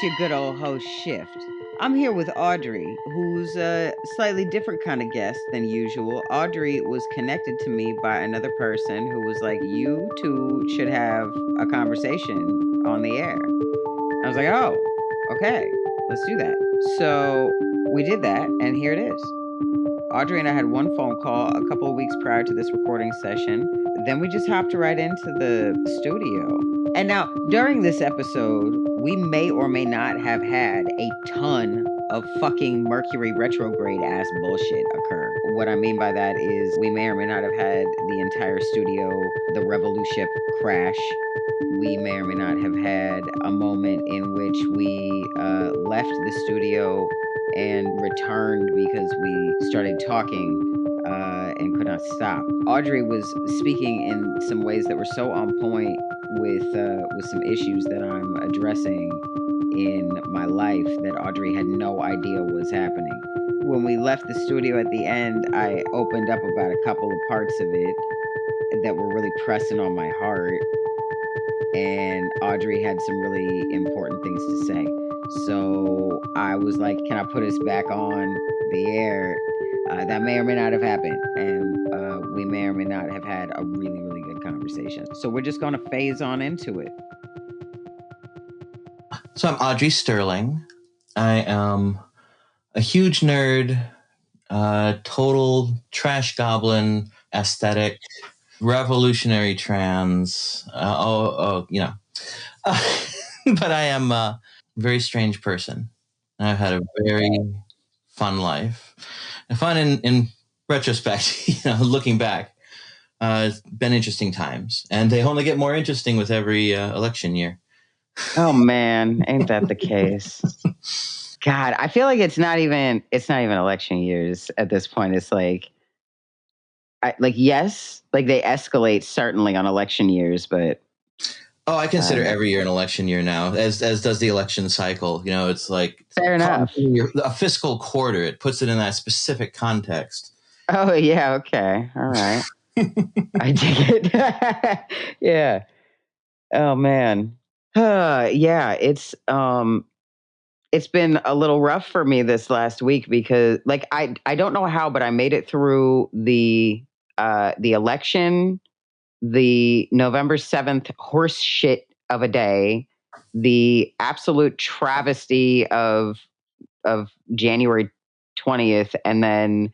your good old host Shift. I'm here with Audrey, who's a slightly different kind of guest than usual. Audrey was connected to me by another person who was like, you two should have a conversation on the air. I was like, oh, okay, let's do that. So we did that, and here it is. Audrey and I had one phone call a couple of weeks prior to this recording session. Then we just hopped right into the studio. And now, during this episode, we may or may not have had a ton of fucking Mercury retrograde ass bullshit occur. What I mean by that is we may or may not have had the entire studio, the Revolution crash. We may or may not have had a moment in which we left the studio and returned because we started talking and could not stop. Audrey was speaking in some ways that were so on point with some issues that I'm addressing in my life that Audrey had no idea was happening. When we left the studio at the end, I opened up about a couple of parts of it that were really pressing on my heart, and Audrey had some really important things to say. So I was like, can I put us back on the air? That may or may not have happened, and we may or may not have had a really, really good conversation. So we're just going to phase on into it. So I'm Audrey Sterling. I am a huge nerd, total trash goblin aesthetic, revolutionary trans. But I am a very strange person. I've had a very fun life. And fun in retrospect, looking back, it's been interesting times, and they only get more interesting with every election year. Oh man, ain't that the case? God, I feel like it's not even election years at this point. It's yes, like they escalate certainly on election years, but I consider every year an election year now, as does the election cycle. It's like fair enough. A fiscal quarter, it puts it in that specific context. Oh yeah, okay, all right. I dig it. Yeah. Oh man. Yeah, it's been a little rough for me this last week because I don't know how, but I made it through the election, the November 7th horse shit of a day, the absolute travesty of January 20th, and then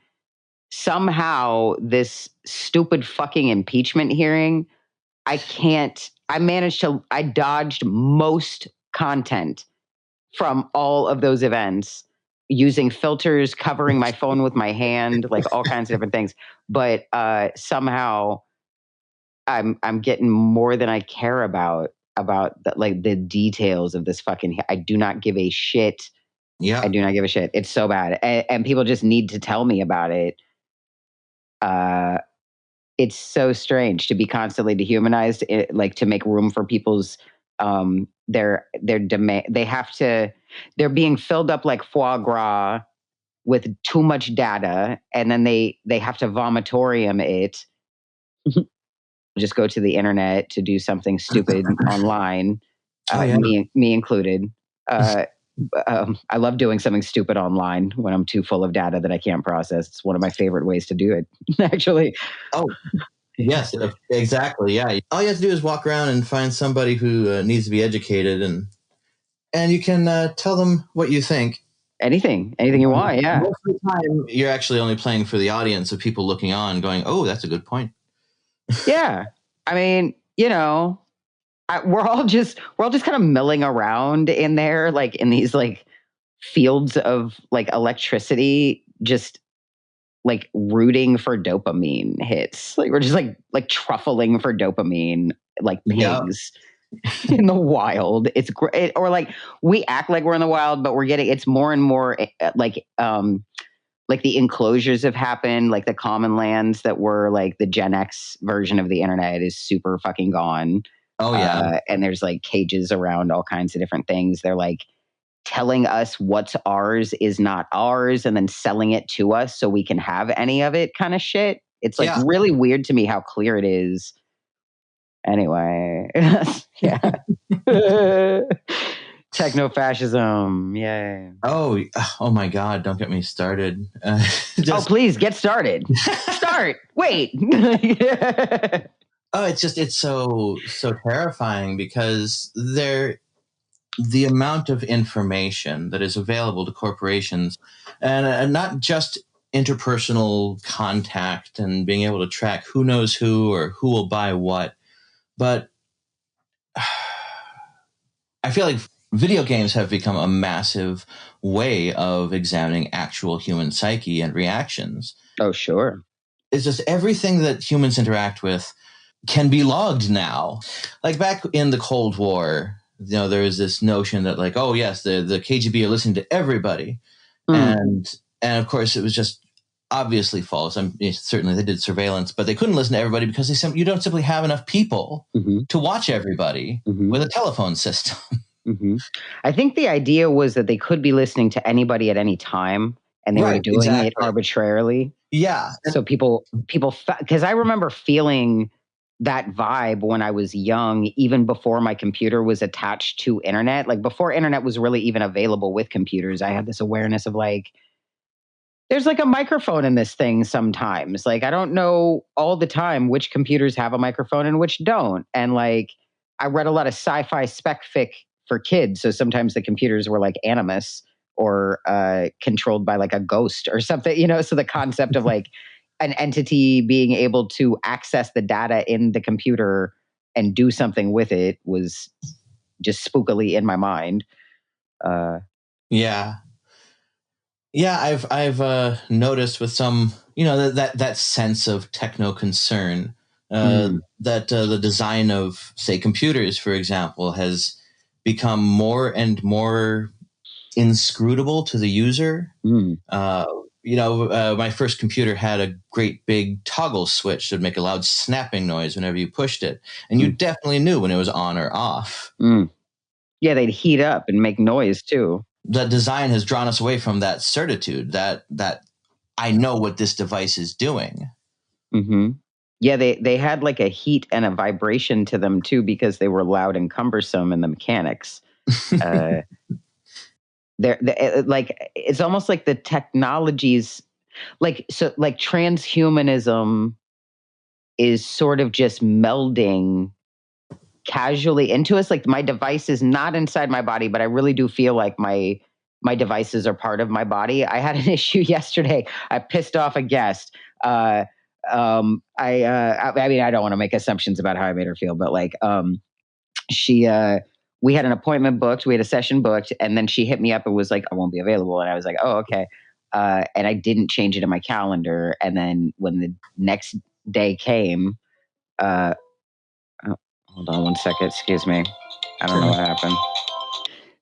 somehow this stupid fucking impeachment hearing. I dodged most content from all of those events using filters, covering my phone with my hand, like all kinds of different things. But somehow I'm getting more than I care about the details of this fucking. I do not give a shit. Yeah, I do not give a shit. It's so bad, and people just need to tell me about it. It's so strange to be constantly dehumanized, to make room for people's their demand. They're being filled up like foie gras with too much data, and then they have to vomitorium it. Just go to the internet to do something stupid online. Me included. I love doing something stupid online when I'm too full of data that I can't process. It's one of my favorite ways to do it, actually. Oh, yes, exactly. Yeah. All you have to do is walk around and find somebody who needs to be educated, and you can tell them what you think. Anything you want, yeah. Most of the time, you're actually only playing for the audience of people looking on going, oh, that's a good point. Yeah. I mean, we're all just kind of milling around in there, like in these like fields of like electricity, just like rooting for dopamine hits. Like we're just like truffling for dopamine, like pigs in the wild. It's great. Or like we act like we're in the wild, but it's more and more like the enclosures have happened, like the common lands that were like the Gen X version of the internet is super fucking gone. Oh, yeah. And there's like cages around all kinds of different things. They're like telling us what's ours is not ours and then selling it to us so we can have any of it kind of shit. It's like really weird to me how clear it is. Anyway, yeah. Technofascism. Yay. Oh my God! Don't get me started. Please get started. Start. Wait. It's so terrifying because the amount of information that is available to corporations, and not just interpersonal contact and being able to track who knows who or who will buy what, but I feel like video games have become a massive way of examining actual human psyche and reactions. Oh, sure. It's just everything that humans interact with can be logged now. Like back in the Cold War, there was this notion that like, oh yes, the KGB are listening to everybody. And of course it was just obviously false. Certainly they did surveillance, but they couldn't listen to everybody because you don't simply have enough people to watch everybody with a telephone system. I think the idea was that they could be listening to anybody at any time, and they were doing it arbitrarily. Yeah. So people, because I remember feeling that vibe when I was young, even before my computer was attached to internet. Like before internet was really even available with computers, I had this awareness of like, there's like a microphone in this thing sometimes. Like, I don't know all the time which computers have a microphone and which don't. And like, I read a lot of sci-fi spec fic for kids. So sometimes the computers were like animus or controlled by like a ghost or something, so the concept of like an entity being able to access the data in the computer and do something with it was just spookily in my mind. Yeah, I've noticed with some, that sense of techno concern, that the design of, say, computers, for example, has become more and more inscrutable to the user. My first computer had a great big toggle switch that would make a loud snapping noise whenever you pushed it. And you definitely knew when it was on or off. Yeah, they'd heat up and make noise too. The design has drawn us away from that certitude that I know what this device is doing. Yeah, they had like a heat and a vibration to them too, because they were loud and cumbersome in the mechanics. Like it's almost like the technologies, like transhumanism is sort of just melding casually into us. Like my device is not inside my body, but I really do feel like my devices are part of my body. I had an issue yesterday. I pissed off a guest. I mean, I don't want to make assumptions about how I made her feel, but like, we had an appointment booked, we had a session booked, and then she hit me up and was like, I won't be available. And I was like, oh, okay. And I didn't change it in my calendar. And then when the next day came, hold on one second, excuse me. I don't know what happened.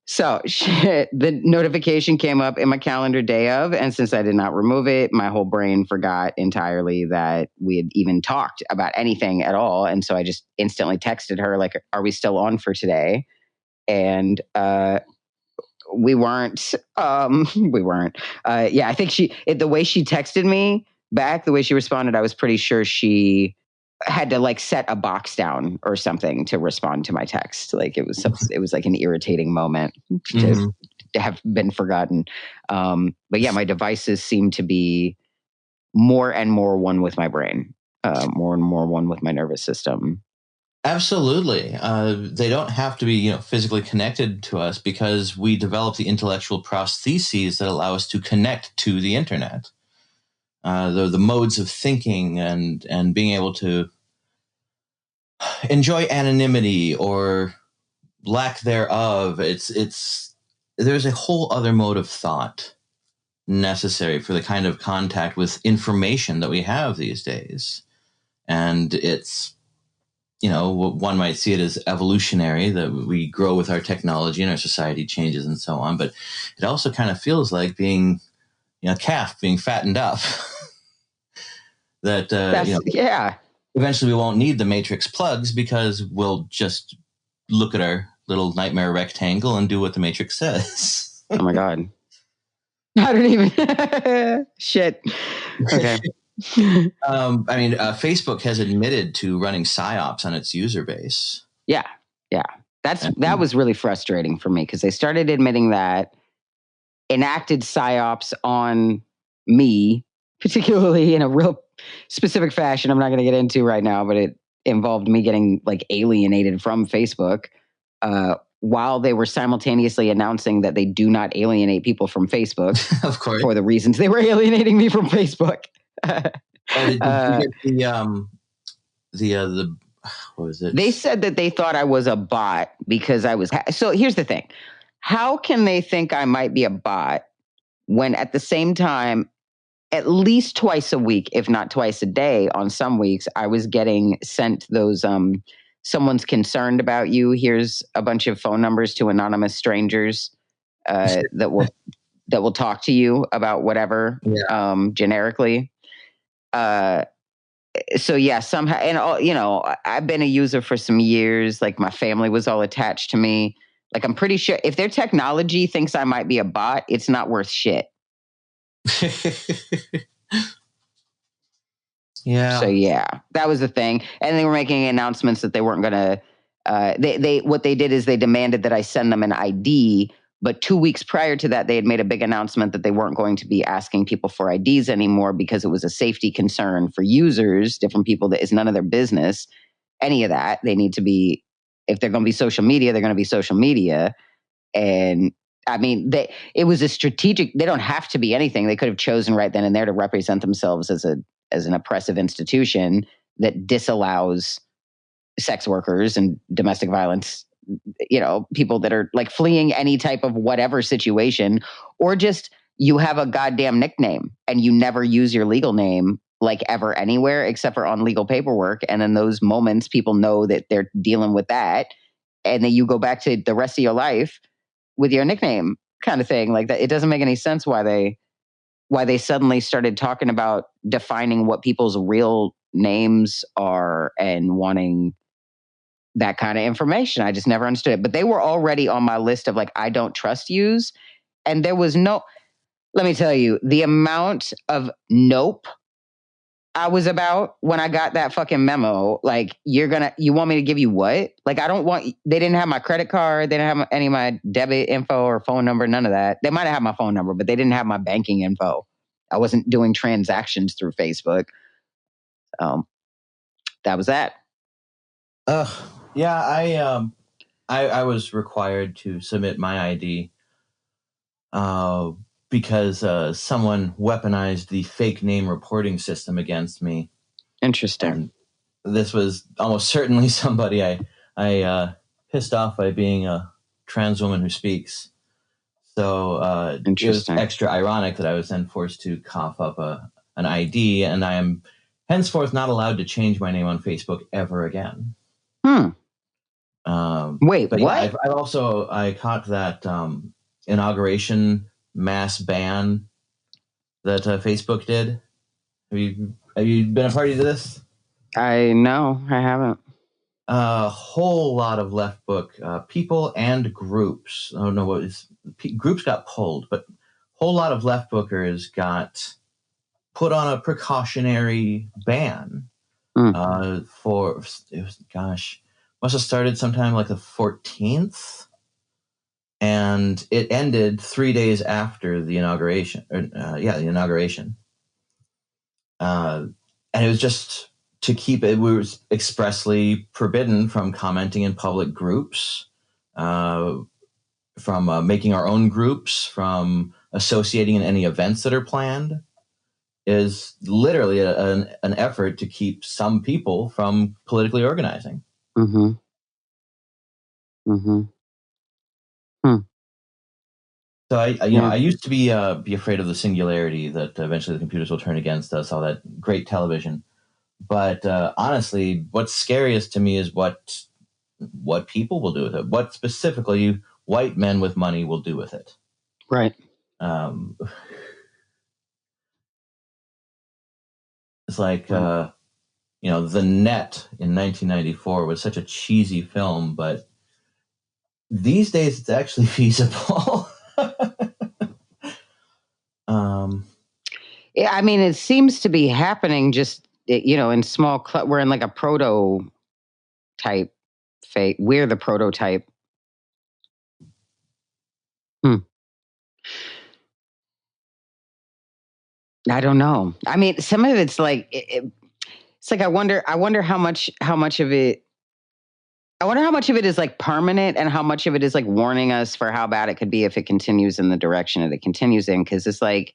So the notification came up in my calendar day of, and since I did not remove it, my whole brain forgot entirely that we had even talked about anything at all. And so I just instantly texted her, like, are we still on for today? And we weren't. We weren't. Yeah, I think the way she texted me back, the way she responded, I was pretty sure she had to like set a box down or something to respond to my text. Like it was like an irritating moment to have been forgotten. But yeah, my devices seem to be more and more one with my brain, more and more one with my nervous system. Absolutely. They don't have to be, physically connected to us because we develop the intellectual prostheses that allow us to connect to the internet. The modes of thinking and being able to enjoy anonymity or lack thereof. There's a whole other mode of thought necessary for the kind of contact with information that we have these days. And it's, one might see it as evolutionary, that we grow with our technology and our society changes and so on. But it also kind of feels like being, a calf being fattened up. That, yeah. Eventually we won't need the matrix plugs because we'll just look at our little nightmare rectangle and do what the matrix says. Oh my God. I don't even. Shit. Okay. Facebook has admitted to running psyops on its user base. Yeah. That was really frustrating for me because they started admitting that, enacted psyops on me, particularly in a real specific fashion I'm not going to get into right now, but it involved me getting like alienated from Facebook, while they were simultaneously announcing that they do not alienate people from Facebook of course, for the reasons they were alienating me from Facebook. Did you get the what was it? They said that they thought I was a bot because I was. So here's the thing. How can they think I might be a bot when at the same time, at least twice a week, if not twice a day on some weeks, I was getting sent those, someone's concerned about you. Here's a bunch of phone numbers to anonymous strangers that will talk to you about whatever, generically. So yeah, somehow, and all, I've been a user for some years. Like my family was all attached to me. Like I'm pretty sure if their technology thinks I might be a bot, it's not worth shit. Yeah. So yeah, that was the thing. And they were making announcements that they weren't going to. They what they did is they demanded that I send them an ID. But 2 weeks prior to that, they had made a big announcement that they weren't going to be asking people for IDs anymore because it was a safety concern for users, different people, that is none of their business. Any of that. They need to be, if they're going to be social media, they're going to be social media. And I mean, it was a strategic, they don't have to be anything. They could have chosen right then and there to represent themselves as an oppressive institution that disallows sex workers and domestic violence, people that are like fleeing any type of whatever situation, or just you have a goddamn nickname and you never use your legal name like ever anywhere except for on legal paperwork. And in those moments, people know that they're dealing with that. And then you go back to the rest of your life with your nickname kind of thing like that. It doesn't make any sense why they suddenly started talking about defining what people's real names are and wanting that kind of information. I just never understood it. But they were already on my list of like, I don't trust yous. And there was no, let me tell you, the amount of nope I was about when I got that fucking memo. Like, you want me to give you what? Like, they didn't have my credit card. They didn't have any of my debit info or phone number, none of that. They might have had my phone number, but they didn't have my banking info. I wasn't doing transactions through Facebook. That was that. Yeah, I was required to submit my ID because someone weaponized the fake name reporting system against me. Interesting. And this was almost certainly somebody I pissed off by being a trans woman who speaks. So it was extra ironic that I was then forced to cough up an ID, and I am henceforth not allowed to change my name on Facebook ever again. Wait, what? Yeah, I caught that inauguration mass ban that Facebook did. Have you been a party to this? No, I haven't. A whole lot of left book people and groups. I don't know what is groups got pulled, but a whole lot of left bookers got put on a precautionary ban for it was must have started sometime like the 14th, and it ended 3 days after the inauguration. The inauguration, and it was just to keep it. We were expressly forbidden from commenting in public groups, from making our own groups, from associating in any events that are planned. Is literally an effort to keep some people from politically organizing. Mm-hmm. Mm-hmm. So I used to be afraid of the singularity that eventually the computers will turn against us, all that great television. But honestly, what's scariest to me is what people will do with it. What specifically white men with money will do with it. Right. It's like, The Net in 1994 was such a cheesy film, but these days it's actually feasible. Yeah, I mean, it seems to be happening just, in small, we're in like a proto type fake. We're the prototype. I don't know. I mean, some of it's like it's like I wonder how much of it. I wonder how much of it is like permanent and how much of it is like warning us for how bad it could be if it continues in the direction that it continues in. Because it's like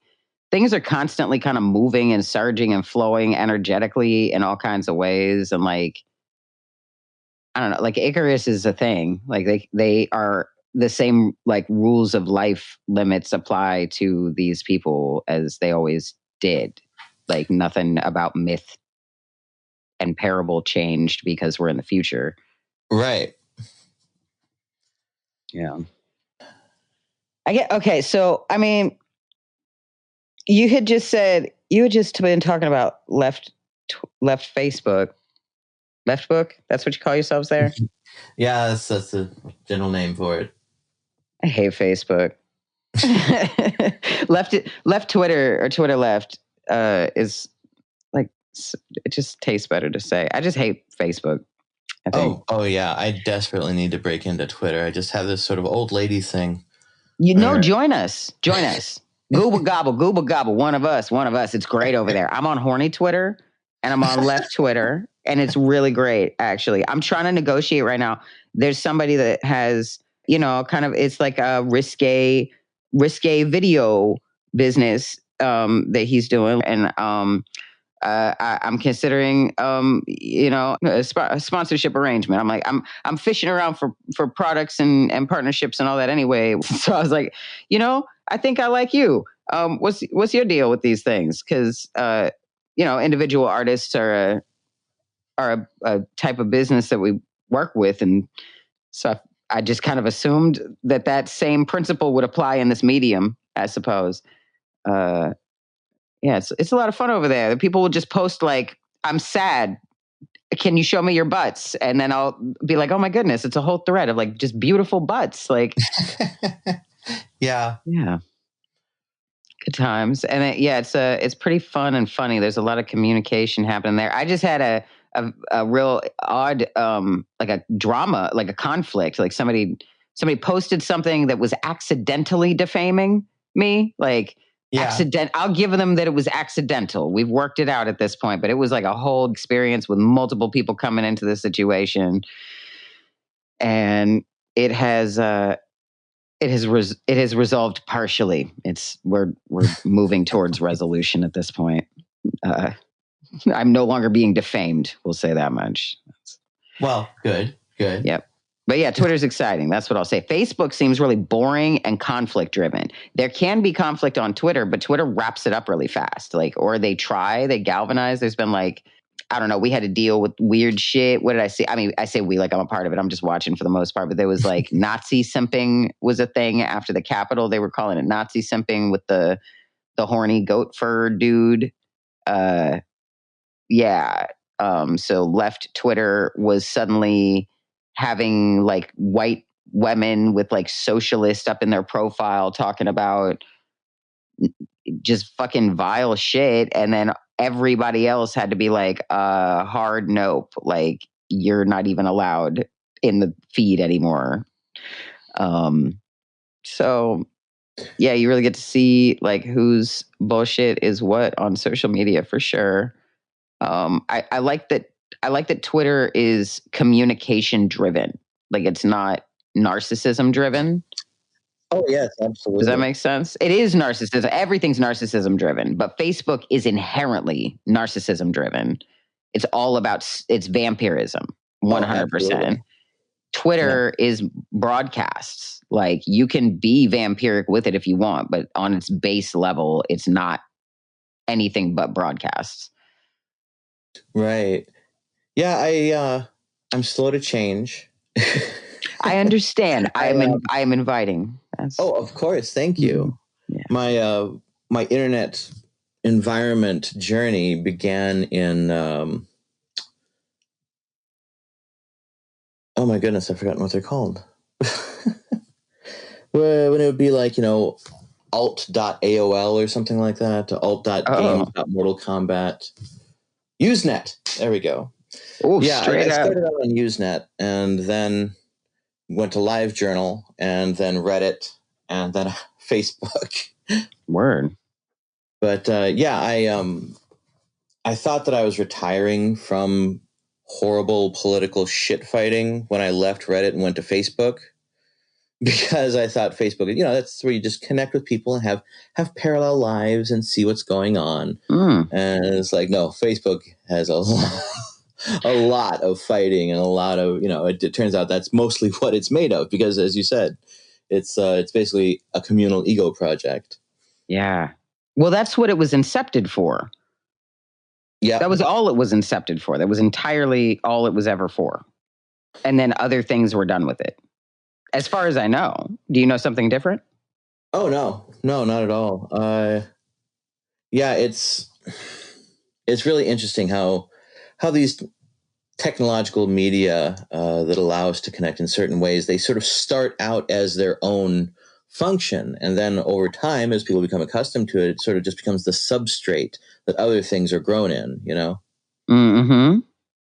things are constantly kind of moving and surging and flowing energetically in all kinds of ways. And like, I don't know, like Icarus is a thing. Like they are the same like rules of life limits apply to these people as they always did. Like nothing about myth and parable changed because we're in the future. Right. Yeah. I get okay. So I mean, you had just been talking about left Facebook, left book. That's what you call yourselves there. Yeah, that's the general name for it. I hate Facebook. left Twitter or Twitter left is like it just tastes better to say. I just hate Facebook. I think. Oh yeah. I desperately need to break into Twitter. I just have this sort of old lady thing. You know, join us. Google gobble. One of us. It's great over there. I'm on horny Twitter and I'm on left Twitter, and it's really great. Actually, I'm trying to negotiate right now. There's somebody that has, kind of, it's like a risque video business that he's doing, and I'm considering, a sponsorship arrangement. I'm like, I'm fishing around for products and partnerships and all that anyway. So I was like, I think I like you. What's your deal with these things? Because individual artists are a type of business that we work with, and so I just kind of assumed that same principle would apply in this medium, I suppose. Yeah, it's a lot of fun over there. People will just post like, "I'm sad. Can you show me your butts?" And then I'll be like, "Oh my goodness!" It's a whole thread of like just beautiful butts. Like, yeah, good times. And it's pretty fun and funny. There's a lot of communication happening there. I just had a real odd like a drama, like a conflict. Like somebody posted something that was accidentally defaming me. Like. Yeah. I'll give them that it was accidental. We've worked it out at this point, but it was like a whole experience with multiple people coming into the situation, and it has resolved partially. We're moving towards resolution at this point. I'm no longer being defamed. We'll say that much. Well, good. Yep. But yeah, Twitter's exciting. That's what I'll say. Facebook seems really boring and conflict driven. There can be conflict on Twitter, but Twitter wraps it up really fast. Or they galvanize. There's been like, I don't know, we had to deal with weird shit. What did I see? I mean, I say we like I'm a part of it. I'm just watching for the most part. But there was like Nazi simping was a thing after the Capitol. They were calling it Nazi simping with the horny goat fur dude. Yeah. So left Twitter was suddenly having like white women with like socialist up in their profile talking about just fucking vile shit. And then everybody else had to be like, hard nope. Like you're not even allowed in the feed anymore. So yeah, you really get to see like whose bullshit is what on social media for sure. I like that. I like that Twitter is communication driven. Like it's not narcissism driven. Oh yes, absolutely. Does that make sense? It is narcissism. Everything's narcissism driven, but Facebook is inherently narcissism driven. It's all about it's vampirism, 100%. Twitter is broadcasts. Like you can be vampiric with it if you want, but on its base level, it's not anything but broadcasts. Right. Yeah, I'm slow to change. I understand. I am inviting. Of course. Thank you. Yeah. My internet environment journey began in oh my goodness, I've forgotten what they're called. When it would be like, alt.aol or something like that, alt.games.mortal Kombat. Usenet. There we go. Oh, Yeah, straight I up. started out on Usenet and then went to LiveJournal and then Reddit and then Facebook. Word. But yeah, I thought that I was retiring from horrible political shit fighting when I left Reddit and went to Facebook, because I thought Facebook, that's where you just connect with people and have parallel lives and see what's going on. And it's like, no, Facebook has a lot of fighting and a lot of, it turns out that's mostly what it's made of, because as you said, it's basically a communal ego project. Yeah. Well, that's what it was incepted for. Yeah. That was all it was incepted for. That was entirely all it was ever for. And then other things were done with it. As far as I know. Do you know something different? Oh, no, not at all. Yeah, it's really interesting how these technological media that allow us to connect in certain ways, they sort of start out as their own function. And then over time, as people become accustomed to it, it sort of just becomes the substrate that other things are grown in, Mm-hmm.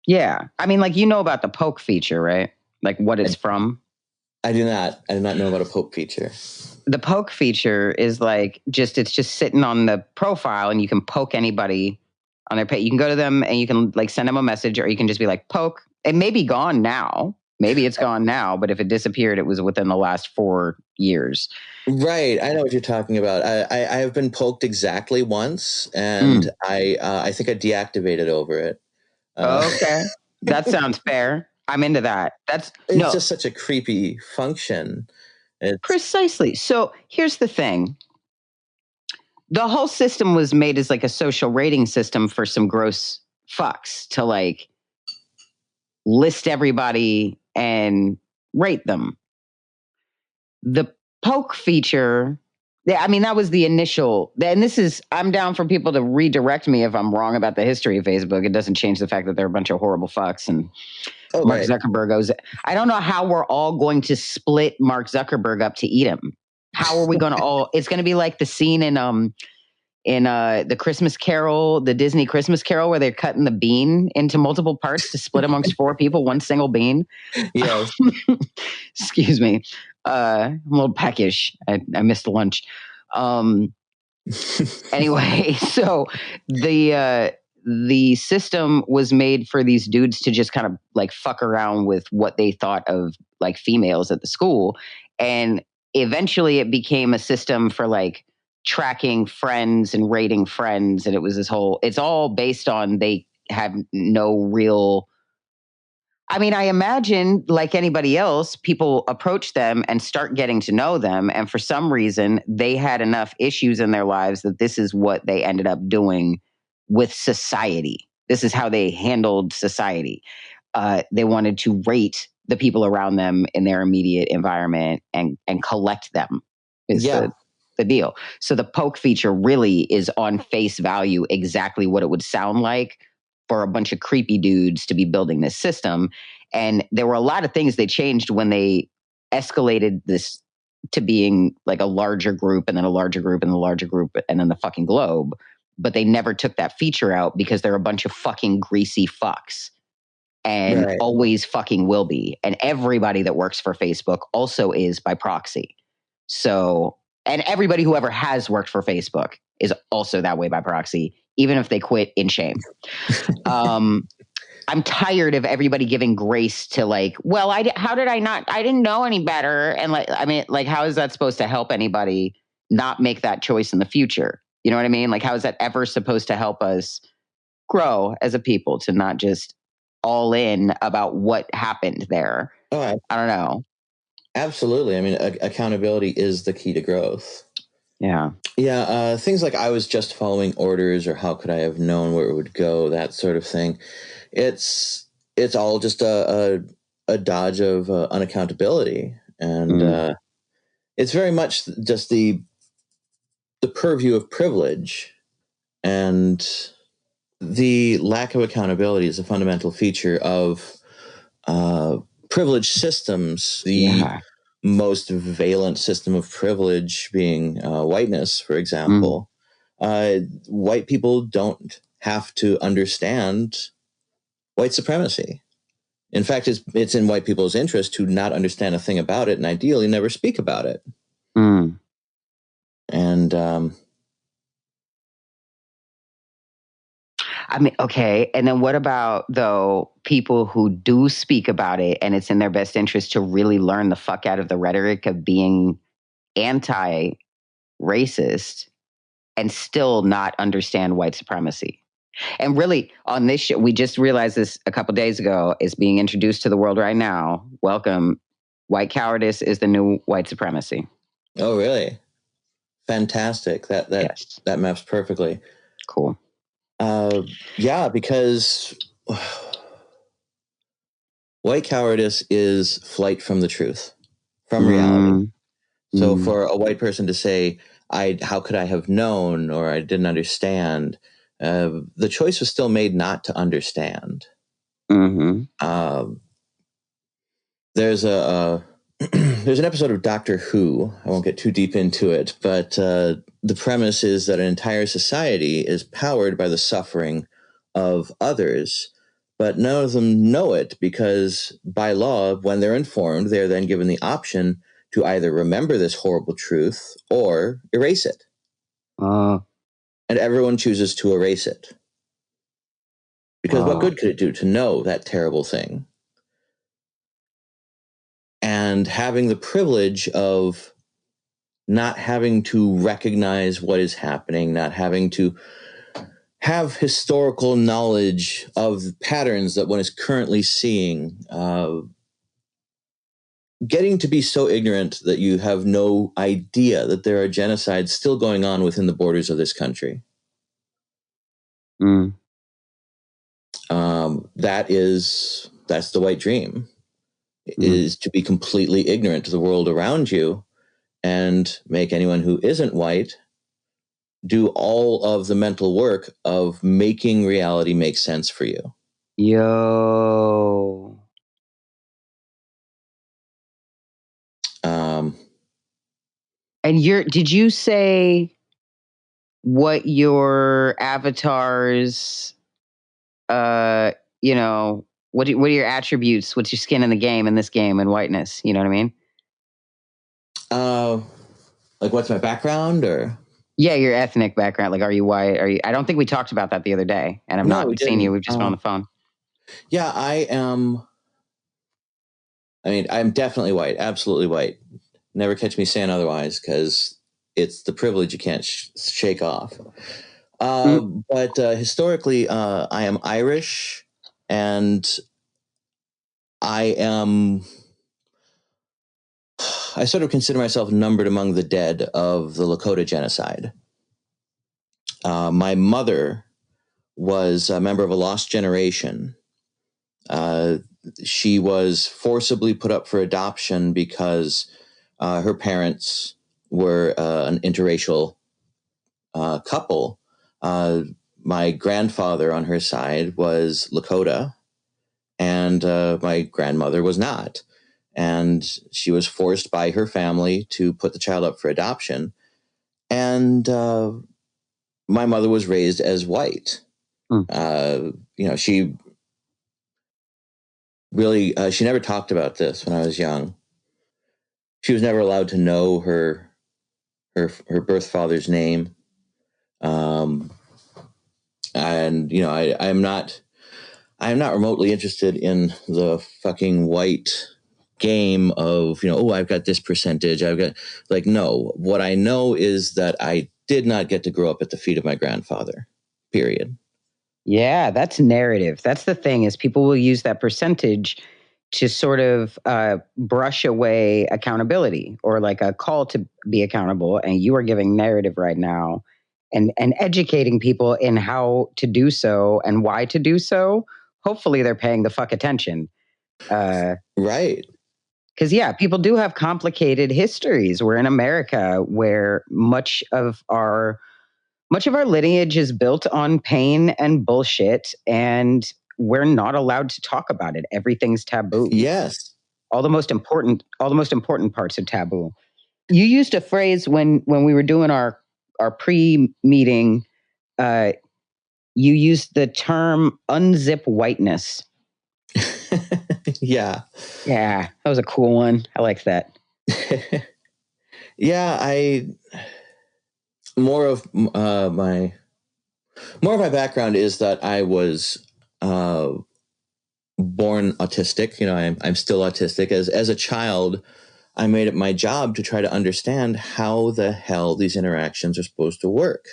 Yeah. I mean, like, about the poke feature, right? Like what it's from. I do not know about a poke feature. The poke feature is like it's just sitting on the profile, and you can poke anybody on their page. You can go to them and you can like send them a message, or you can just be like, poke. It may be gone now. Maybe it's gone now, but if it disappeared, it was within the last 4 years. Right. I know what you're talking about. I have been poked exactly once, and I think I deactivated over it. Okay. That sounds fair. I'm into that. It's just such a creepy function. Precisely. So here's the thing. The whole system was made as like a social rating system for some gross fucks to like list everybody and rate them. The poke feature, I mean, that was the initial, and I'm down for people to redirect me if I'm wrong about the history of Facebook. It doesn't change the fact that they're a bunch of horrible fucks, and Mark Zuckerberg goes, I don't know how we're all going to split Mark Zuckerberg up to eat him. How are we going to all, it's going to be like the scene in the Christmas Carol, the Disney Christmas Carol, where they're cutting the bean into multiple parts to split amongst 4 people, one single bean. Yes. Excuse me. I'm a little peckish. I missed lunch. Anyway, so the system was made for these dudes to just kind of like fuck around with what they thought of like females at the school. And eventually it became a system for like tracking friends and rating friends. And it was it's all based on they have no real. I mean, I imagine like anybody else, people approach them and start getting to know them. And for some reason, they had enough issues in their lives that this is what they ended up doing with society. This is how they handled society. They wanted to rate the people around them in their immediate environment and collect them is the deal. So the poke feature really is on face value exactly what it would sound like for a bunch of creepy dudes to be building this system. And there were a lot of things they changed when they escalated this to being like a larger group and then a larger group and a larger group and then the fucking globe. But they never took that feature out because they're a bunch of fucking greasy fucks and always fucking will be. And everybody that works for Facebook also is by proxy. So, and everybody who ever has worked for Facebook is also that way by proxy, even if they quit in shame. I'm tired of everybody giving grace to like, well, how did I not, I didn't know any better. And like, I mean, like, how is that supposed to help anybody not make that choice in the future? You know what I mean? Like, how is that ever supposed to help us grow as a people to not just all in about what happened there? I don't know. Absolutely. I mean, accountability is the key to growth. Yeah. Yeah. Things like I was just following orders, or how could I have known where it would go, that sort of thing. It's all just a dodge of unaccountability. And it's very much just the purview of privilege. And the lack of accountability is a fundamental feature of privileged systems. The most valent system of privilege being whiteness, for example. White people don't have to understand white supremacy. In fact, it's in white people's interest to not understand a thing about it and ideally never speak about it. Mm. And I mean, okay. And then what about, though, people who do speak about it and it's in their best interest to really learn the fuck out of the rhetoric of being anti-racist and still not understand white supremacy? And really, on this show, we just realized this a couple days ago, is being introduced to the world right now. Welcome. White cowardice is the new white supremacy. Oh, really? Fantastic. Yes. That maps perfectly. Cool. Yeah, because white cowardice is flight from the truth, from reality. So for a white person to say, how could I have known, or I didn't understand, the choice was still made not to understand. Mm-hmm. There's there's an episode of Doctor Who. I won't get too deep into it, but the premise is that an entire society is powered by the suffering of others, but none of them know it because by law, when they're informed, they're then given the option to either remember this horrible truth or erase it. And everyone chooses to erase it. Because what good could it do to know that terrible thing? And having the privilege of not having to recognize what is happening, not having to have historical knowledge of patterns that one is currently seeing, getting to be so ignorant that you have no idea that there are genocides still going on within the borders of this country. That's the white dream, is to be completely ignorant to the world around you and make anyone who isn't white do all of the mental work of making reality make sense for you. Yo. And did you say what your avatars, you know, what are your attributes? What's your skin in the game in this game and whiteness? You know what I mean? Like what's my background or? Yeah, your ethnic background. Like, are you white? I don't think we talked about that the other day, and I've not seen you. We've just been on the phone. Yeah, I am. I mean, I'm definitely white, absolutely white. Never catch me saying otherwise because it's the privilege you can't shake off. But historically, I am Irish, and I sort of consider myself numbered among the dead of the Lakota genocide. My mother was a member of a lost generation. She was forcibly put up for adoption because her parents were an interracial couple. My grandfather on her side was Lakota, and my grandmother was not. And she was forced by her family to put the child up for adoption. And my mother was raised as white. She really, she never talked about this when I was young. She was never allowed to know her birth father's name. And I am not remotely interested in the fucking white game of, I've got this percentage. I've got no, what I know is that I did not get to grow up at the feet of my grandfather, period. Yeah, that's narrative. That's the thing, is people will use that percentage to sort of brush away accountability or like a call to be accountable. And you are giving narrative right now and educating people in how to do so and why to do so. Hopefully they're paying the fuck attention. Right. Because, yeah, people do have complicated histories. We're in America where much of our lineage is built on pain and bullshit, and we're not allowed to talk about it. Everything's taboo. Yes. All the most important parts are taboo. You used a phrase when we were doing our pre-meeting. You used the term unzip whiteness. Yeah. Yeah, that was a cool one. I like that. Yeah, more of my background is that I was born autistic. You know, I'm still autistic. As a child, I made it my job to try to understand how the hell these interactions are supposed to work.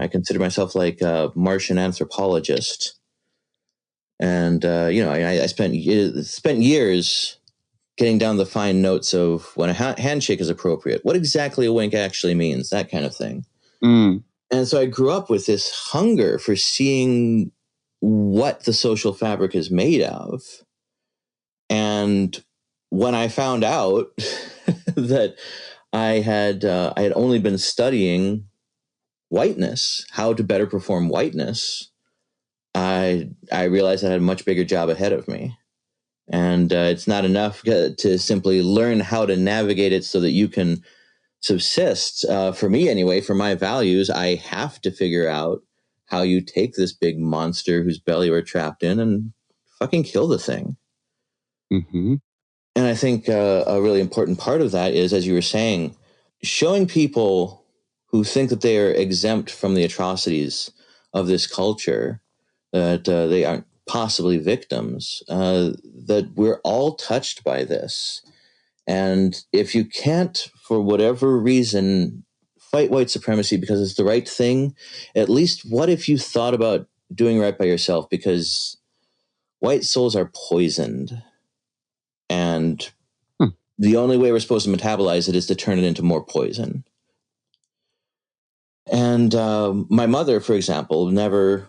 I consider myself like a Martian anthropologist, and you know, I spent years getting down the fine notes of when a handshake is appropriate, what exactly a wink actually means, that kind of thing. And so I grew up with this hunger for seeing what the social fabric is made of. And when I found out that I had only been studying whiteness, how to better perform whiteness, I realized I had a much bigger job ahead of me. And it's not enough to simply learn how to navigate it so that you can subsist. For me, anyway, for my values, I have to figure out how you take this big monster whose belly we're trapped in and fucking kill the thing. Mm-hmm. And I think a really important part of that is, as you were saying, showing people who think that they are exempt from the atrocities of this culture, that they aren't possibly victims, that we're all touched by this. And if you can't, for whatever reason, fight white supremacy because it's the right thing, at least what if you thought about doing right by yourself? Because white souls are poisoned. And the only way we're supposed to metabolize it is to turn it into more poison. And my mother, for example, never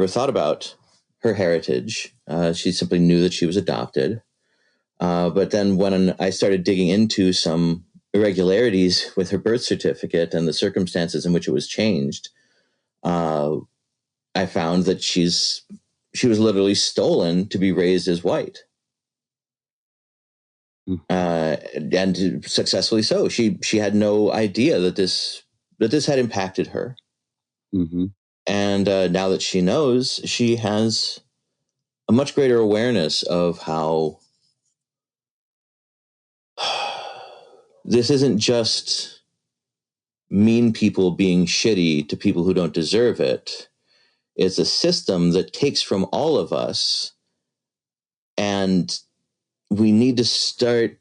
thought about her heritage. She simply knew that she was adopted. But then when I started digging into some irregularities with her birth certificate and the circumstances in which it was changed, I found that she was literally stolen to be raised as white. And successfully so. She had no idea that this had impacted her. Mm-hmm. And now that she knows, she has a much greater awareness of how this isn't just mean people being shitty to people who don't deserve it. It's a system that takes from all of us, and we need to start.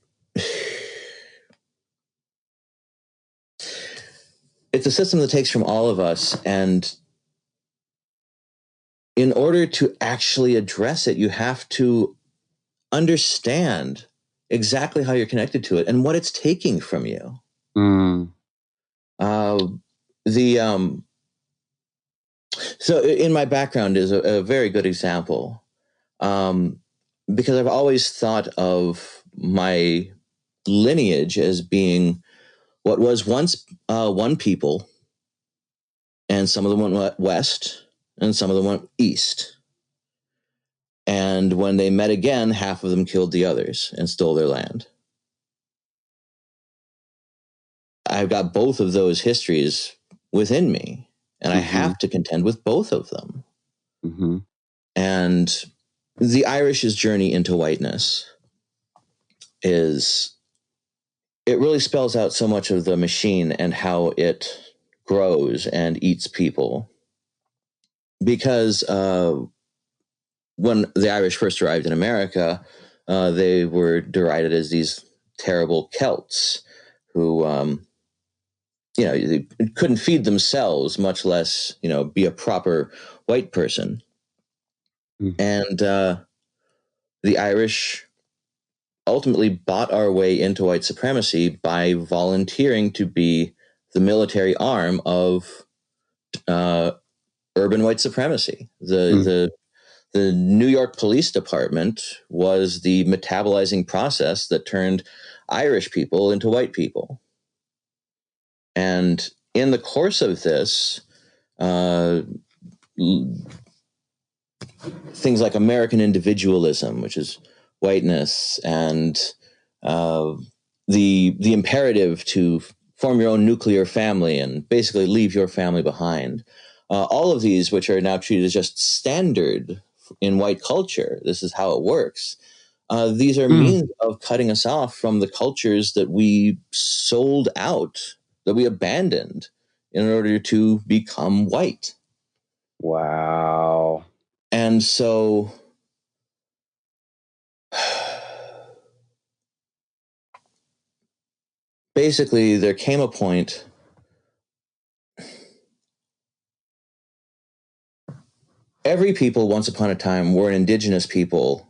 It's a system that takes from all of us, and in order to actually address it, you have to understand exactly how you're connected to it and what it's taking from you. So in my background is a very good example, because I've always thought of my lineage as being what was once one people, and some of them went west and some of them went east. And when they met again, half of them killed the others and stole their land. I've got both of those histories within me, and I have to contend with both of them. And the Irish's journey into whiteness it really spells out so much of the machine and how it grows and eats people. Because when the Irish first arrived in America, they were derided as these terrible Celts who, they couldn't feed themselves, much less, be a proper white person. And the Irish ultimately bought our way into white supremacy by volunteering to be the military arm of urban white supremacy. The New York Police Department was the metabolizing process that turned Irish people into white people. And in the course of this, things like American individualism, which is whiteness, and the imperative to form your own nuclear family and basically leave your family behind, all of these, which are now treated as just standard in white culture. This is how it works. These are means of cutting us off from the cultures that we sold out, that we abandoned in order to become white. Wow. And so basically there came a point every people once upon a time were an indigenous people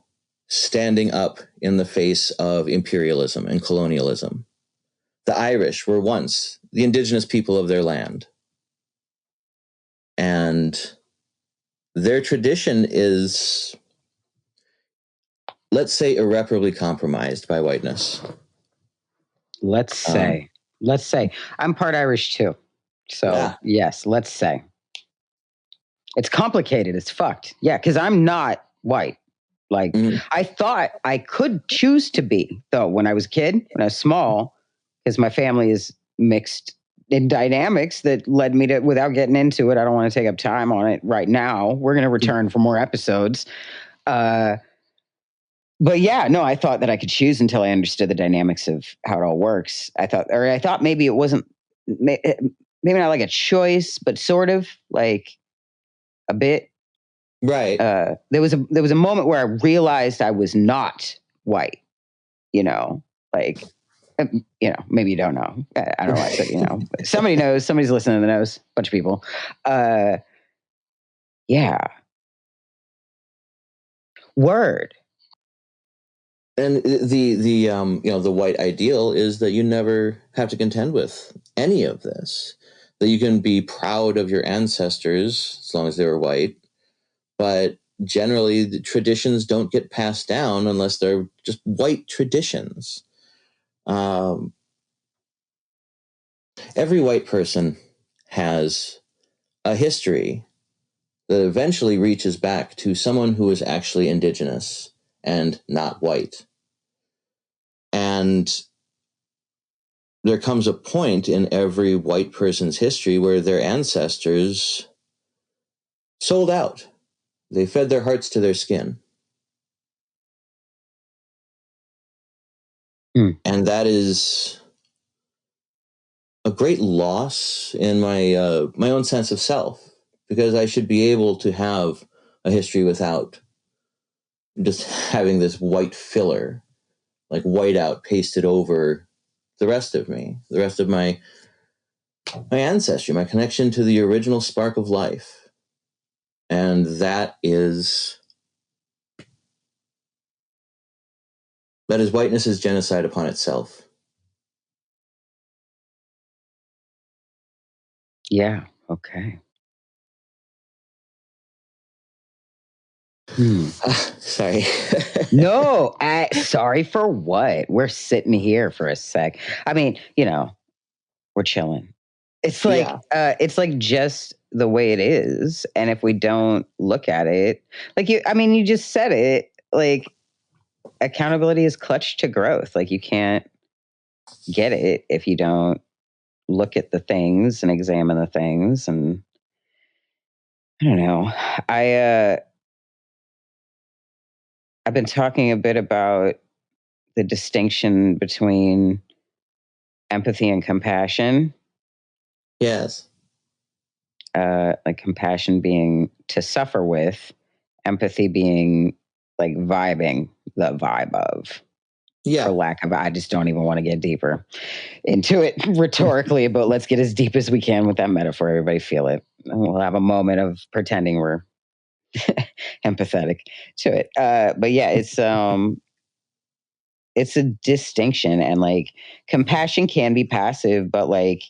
standing up in the face of imperialism and colonialism. The Irish were once the indigenous people of their land. And their tradition is, let's say, irreparably compromised by whiteness. Let's say. I'm part Irish too. So, yes, let's say. It's complicated. It's fucked. Yeah, because I'm not white. Like, I thought I could choose to be, though, when I was a kid, when I was small, because my family is mixed in dynamics that led me to, without getting into it, I don't want to take up time on it right now. We're going to return for more episodes. But yeah, no, I thought that I could choose until I understood the dynamics of how it all works. I thought maybe it wasn't, maybe not like a choice, but sort of like a bit. Right. There was a moment where I realized I was not white, like, maybe you don't know. I don't know why I said, somebody knows, somebody's listening that knows, a bunch of people. Yeah. Word. And the white ideal is that you never have to contend with any of this, that you can be proud of your ancestors as long as they were white, but generally the traditions don't get passed down unless they're just white traditions. Every white person has a history that eventually reaches back to someone who is actually indigenous and not white. And there comes a point in every white person's history where their ancestors sold out. They fed their hearts to their skin. And that is a great loss in my my own sense of self, because I should be able to have a history without just having this white filler, like whiteout pasted over the rest of me, the rest of my ancestry, my connection to the original spark of life. And that is whiteness is genocide upon itself. Yeah. Okay. Sorry. No, sorry for what? We're sitting here for a sec. I mean, we're chilling. It's like, it's like just the way it is. And if we don't look at it, like you just said it, like accountability is clutch to growth. Like you can't get it if you don't look at the things and examine the things. And I don't know. I've been talking a bit about the distinction between empathy and compassion. Yes. Like compassion being to suffer with, empathy being like vibing the vibe of. Yeah. For lack of, I just don't even want to get deeper into it rhetorically, but let's get as deep as we can with that metaphor. Everybody feel it. And we'll have a moment of pretending we're empathetic to it. But yeah, it's a distinction, and like compassion can be passive, but like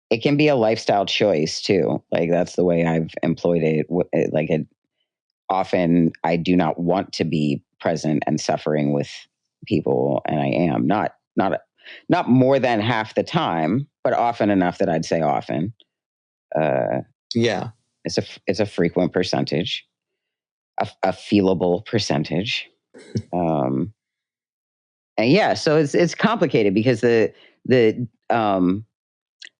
it can be a lifestyle choice too. Like that's the way I've employed it. Like often I do not want to be present and suffering with people, and I am not more than half the time, but often enough that I'd say often. Yeah, it's a frequent percentage, a feelable percentage. And yeah, so it's complicated because the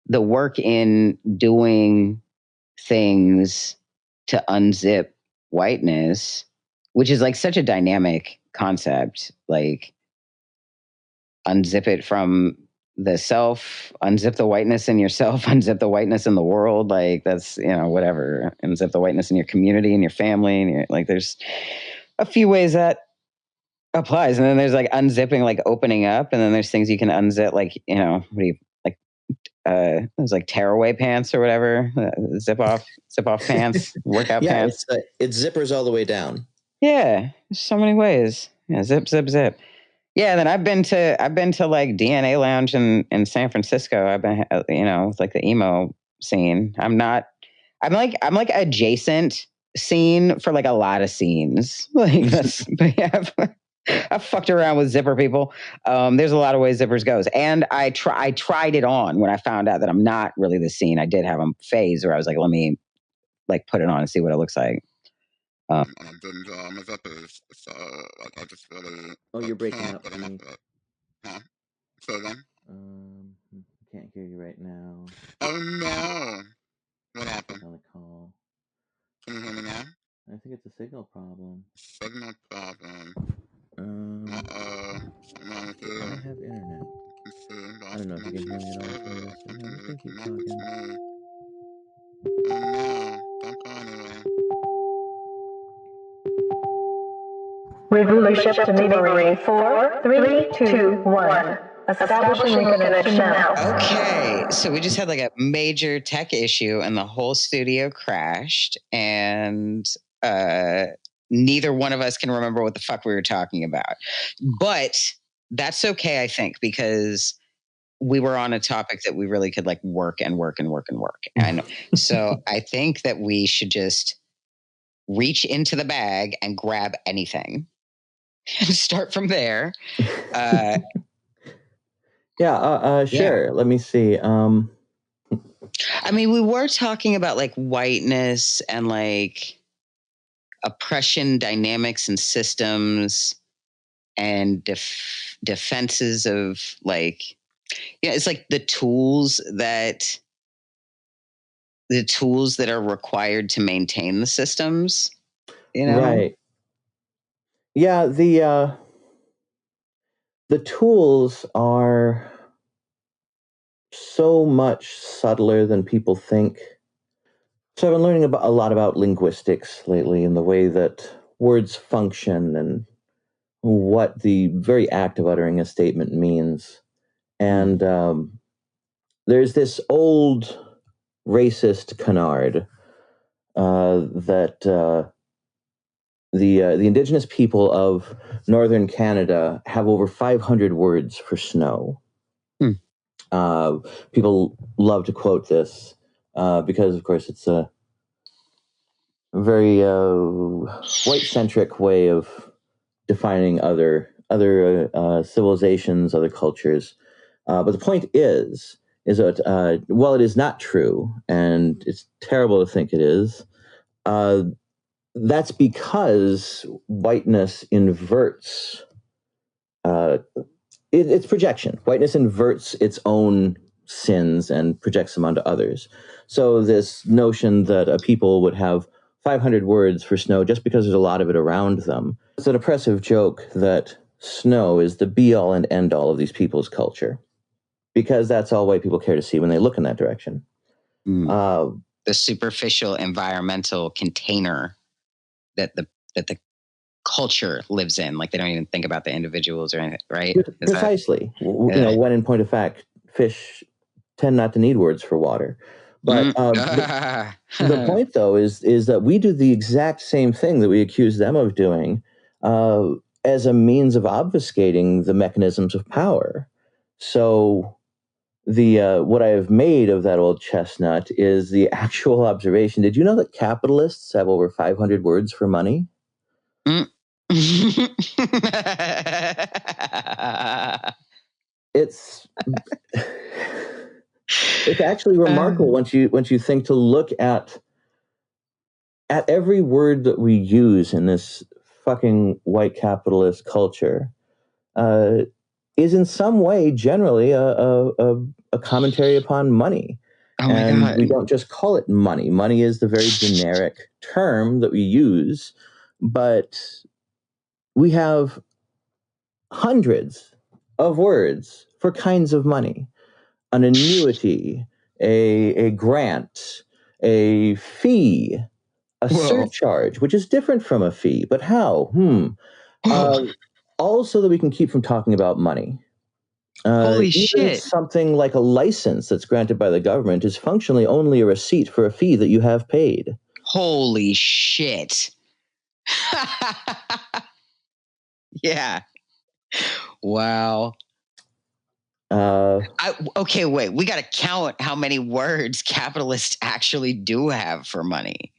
work in doing things to unzip whiteness, which is like such a dynamic concept. Like, unzip it from the self, unzip the whiteness in yourself, unzip the whiteness in the world. Like, that's, whatever. Unzip the whiteness in your community and your family. And like, there's a few ways that applies. And then there's like unzipping, like opening up. And then there's things you can unzip, like, what do you, like, it was like tearaway pants or whatever, zip off pants, workout pants. It's zippers all the way down. Yeah, there's so many ways. Yeah, zip, zip, zip. Yeah, then I've been to like DNA Lounge in San Francisco. I've been, with like the emo scene. I'm like adjacent scene for like a lot of scenes. Like, that's, but yeah, I've fucked around with zipper people. There's a lot of ways zippers goes, and I tried it on when I found out that I'm not really the scene. I did have a phase where I was like, let me like put it on and see what it looks like. I'm a zippers, so like I just really. Oh, you're breaking up. Huh? So then? I can't hear you right now. Oh no! What happened? On the call. Can you hear me now? I think it's a signal problem. Signal problem. I have internet. I don't know if you can hear me at all. You can keep talking. Oh no! Don't go anywhere. We've shift to meeting 4, 3, 2, 1. Establishing reconnection now. Okay, so we just had like a major tech issue and the whole studio crashed, and neither one of us can remember what the fuck we were talking about. But that's okay, I think, because we were on a topic that we really could like work and work and work and work. And so I think that we should just reach into the bag and grab anything and start from there. Sure. Yeah. Let me see. I mean, we were talking about like whiteness and like oppression dynamics and systems and defenses of like, it's like the tools that are required to maintain the systems, Right. Yeah, the tools are so much subtler than people think. So I've been learning a lot about linguistics lately and the way that words function and what the very act of uttering a statement means. And there's this old racist canard that the indigenous people of northern Canada have over 500 words for snow. People love to quote this because, of course, it's a very white-centric way of defining other civilizations, other cultures. But the point is that while it is not true, and it's terrible to think it is, that's because whiteness inverts it's projection. Whiteness inverts its own sins and projects them onto others. So this notion that a people would have 500 words for snow just because there's a lot of it around them, it's an oppressive joke that snow is the be-all and end-all of these people's culture, because that's all white people care to see when they look in that direction. The superficial environmental container that the culture lives in, like they don't even think about the individuals or anything, right? Precisely. When in point of fact, fish tend not to need words for water. But the point, though, is that we do the exact same thing that we accuse them of doing as a means of obfuscating the mechanisms of power. So what I have made of that old chestnut is the actual observation. Did you know that capitalists have over 500 words for money? It's actually remarkable once you think to look at every word that we use in this fucking white capitalist culture is in some way generally a commentary upon money. Oh my And God. we don't just call it money. Money is the very generic term that we use, but we have hundreds of words for kinds of money. An annuity, a grant, a fee, a surcharge, which is different from a fee. But how? All so that we can keep from talking about money. Holy Even shit. something like a license that's granted by the government is functionally only a receipt for a fee that you have paid. Holy shit. Yeah. Wow. Okay, wait. We got to count how many words capitalists actually do have for money.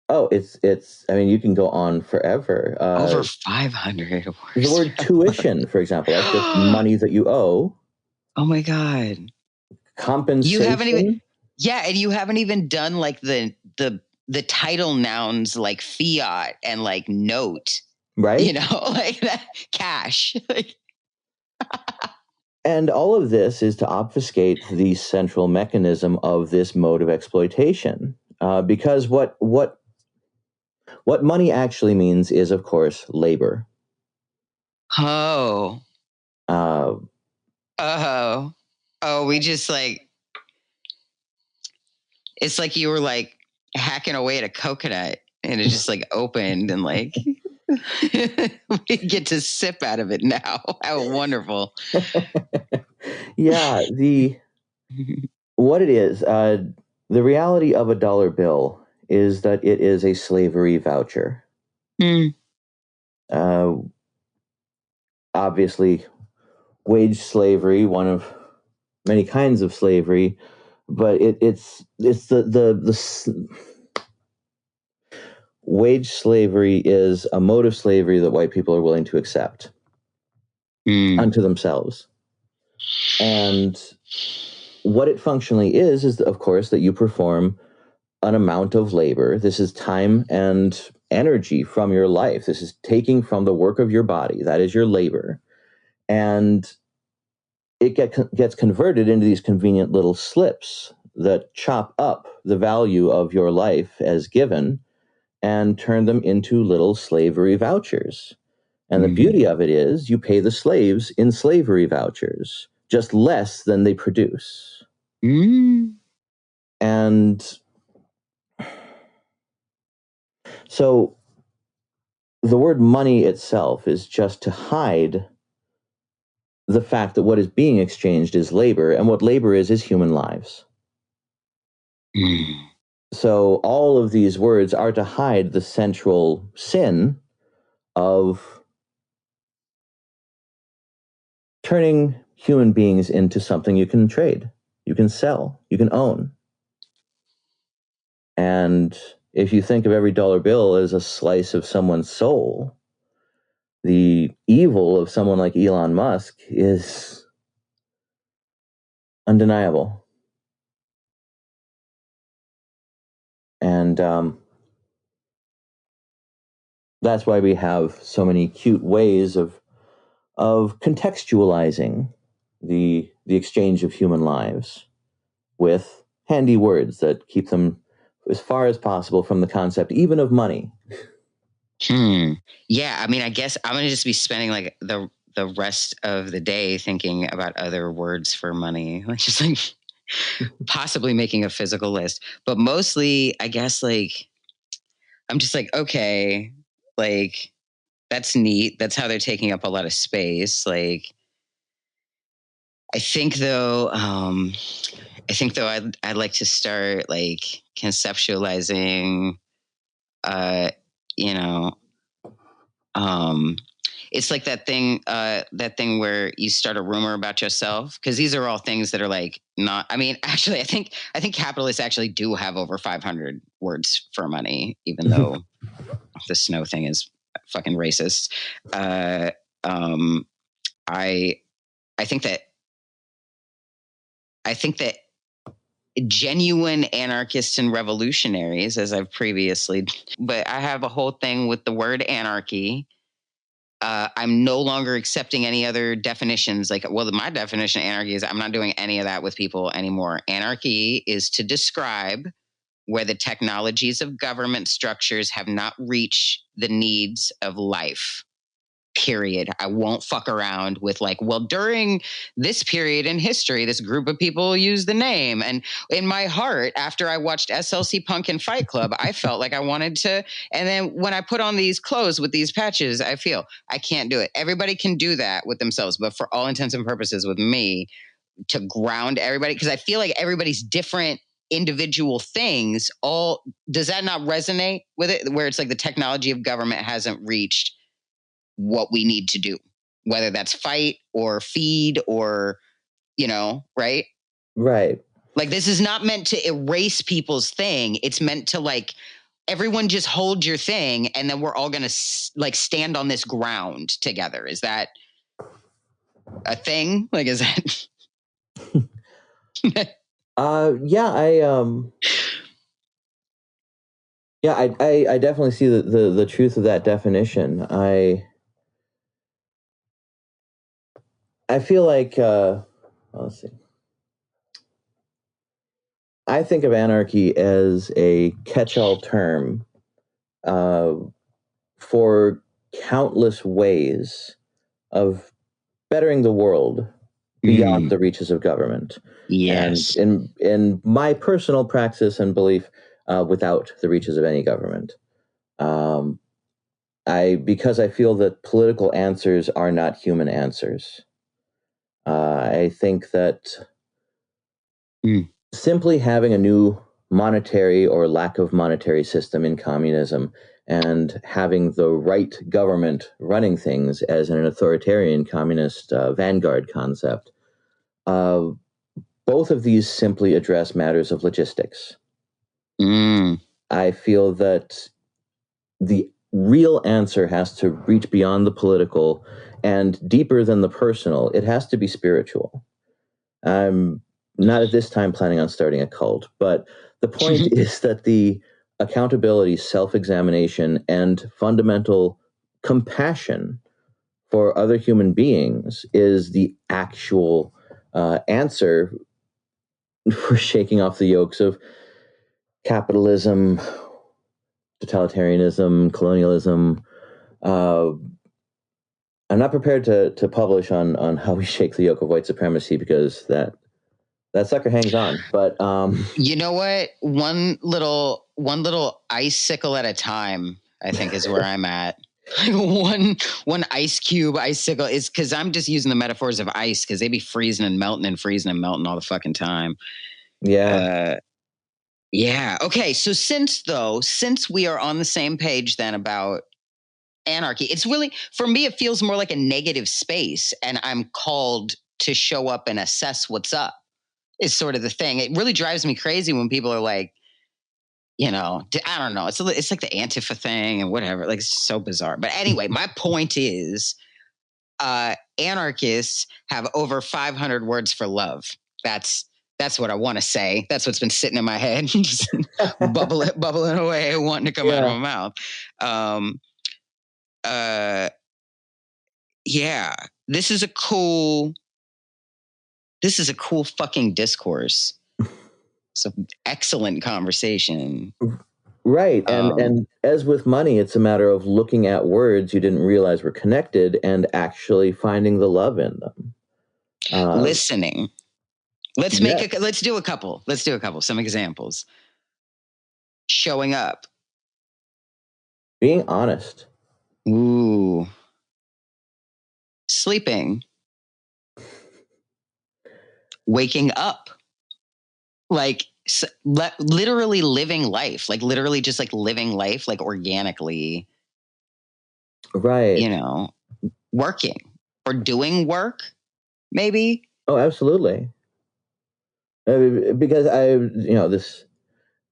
Oh, it's. I mean, you can go on forever. Over 500 words. The word tuition, for example, that's just money that you owe. Oh my God. Compensation. You haven't even. Yeah, and you haven't even done like the title nouns like fiat and like note. Right. You know, like that cash. And all of this is to obfuscate the central mechanism of this mode of exploitation. Because what money actually means is, of course, labor. Oh. We just like, it's like you were like hacking away at a coconut and it just like opened and like we get to sip out of it now. How wonderful. Yeah, what it is, the reality of a dollar bill is that it is a slavery voucher. Obviously, wage slavery, one of many kinds of slavery, but it's the wage slavery is a mode of slavery that white people are willing to accept unto themselves. And what it functionally is of course that you perform an amount of labor. This is time and energy from your life. This is taking from the work of your body. That is your labor. And it gets converted into these convenient little slips that chop up the value of your life as given and turn them into little slavery vouchers. And the beauty of it is you pay the slaves in slavery vouchers, just less than they produce. And so the word money itself is just to hide the fact that what is being exchanged is labor, and what labor is human lives. So all of these words are to hide the central sin of turning human beings into something you can trade, you can sell, you can own. And if you think of every dollar bill as a slice of someone's soul, the evil of someone like Elon Musk is undeniable. And that's why we have so many cute ways of contextualizing the exchange of human lives with handy words that keep them as far as possible from the concept even of money. Yeah, I mean, I guess I'm going to just be spending like the rest of the day thinking about other words for money, just like possibly making a physical list. But mostly, I guess, like, I'm just like, okay, like, that's neat. That's how they're taking up a lot of space. Like, I think though, I'd like to start like conceptualizing, you know, it's like that thing where you start a rumor about yourself, because these are all things that are like not. I mean, actually, I think capitalists actually do have over 500 words for money, even though the snow thing is fucking racist. I think that genuine anarchists and revolutionaries, as I've previously, but I have a whole thing with the word anarchy. I'm no longer accepting any other definitions. Like, well, my definition of anarchy is I'm not doing any of that with people anymore. Anarchy is to describe where the technologies of government structures have not reached the needs of life. Period. I won't fuck around with like, well, during this period in history, this group of people used the name. And in my heart, after I watched SLC Punk and Fight Club, I felt like I wanted to. And then when I put on these clothes with these patches, I feel I can't do it. Everybody can do that with themselves. But for all intents and purposes with me, to ground everybody, because I feel like everybody's different individual things. Does that not resonate with it? Where it's like the technology of government hasn't reached what we need to do, whether that's fight or feed or, right? Right. Like, this is not meant to erase people's thing. It's meant to like, everyone just hold your thing and then we're all going to like stand on this ground together. Is that a thing? Like, is that? I definitely see the truth of that definition. I feel like, let's see. I think of anarchy as a catch-all term for countless ways of bettering the world beyond the reaches of government. Yes. And in my personal praxis and belief, without the reaches of any government. Because I feel that political answers are not human answers. I think that simply having a new monetary or lack of monetary system in communism and having the right government running things as an authoritarian communist vanguard concept, both of these simply address matters of logistics. I feel that the real answer has to reach beyond the political and deeper than the personal. It has to be spiritual. I'm not at this time planning on starting a cult, but the point is that the accountability, self-examination, and fundamental compassion for other human beings is the actual answer for shaking off the yokes of capitalism, totalitarianism, colonialism. I'm not prepared to publish on how we shake the yoke of white supremacy because that sucker hangs on. But you know what? One little icicle at a time, I think, is where I'm at. one ice cube icicle is because I'm just using the metaphors of ice because they be freezing and melting all the fucking time. Yeah. Yeah. Okay. So since we are on the same page then about anarchy, it's really, for me, it feels more like a negative space and I'm called to show up and assess what's up is sort of the thing. It really drives me crazy when people are like, I don't know. It's like the Antifa thing and whatever. Like, it's so bizarre. But anyway, my point is anarchists have over 500 words for love. That's what I want to say. That's what's been sitting in my head, just bubbling away, wanting to come out of my mouth. Yeah, this is a cool fucking discourse. It's an excellent conversation. Right. And as with money, it's a matter of looking at words you didn't realize were connected and actually finding the love in them. Listening. Let's do a couple. Some examples. Showing up. Being honest. Ooh. Sleeping. Waking up. Like literally living life. Like literally just like living life like organically. Right. Working or doing work maybe. Oh, absolutely. Because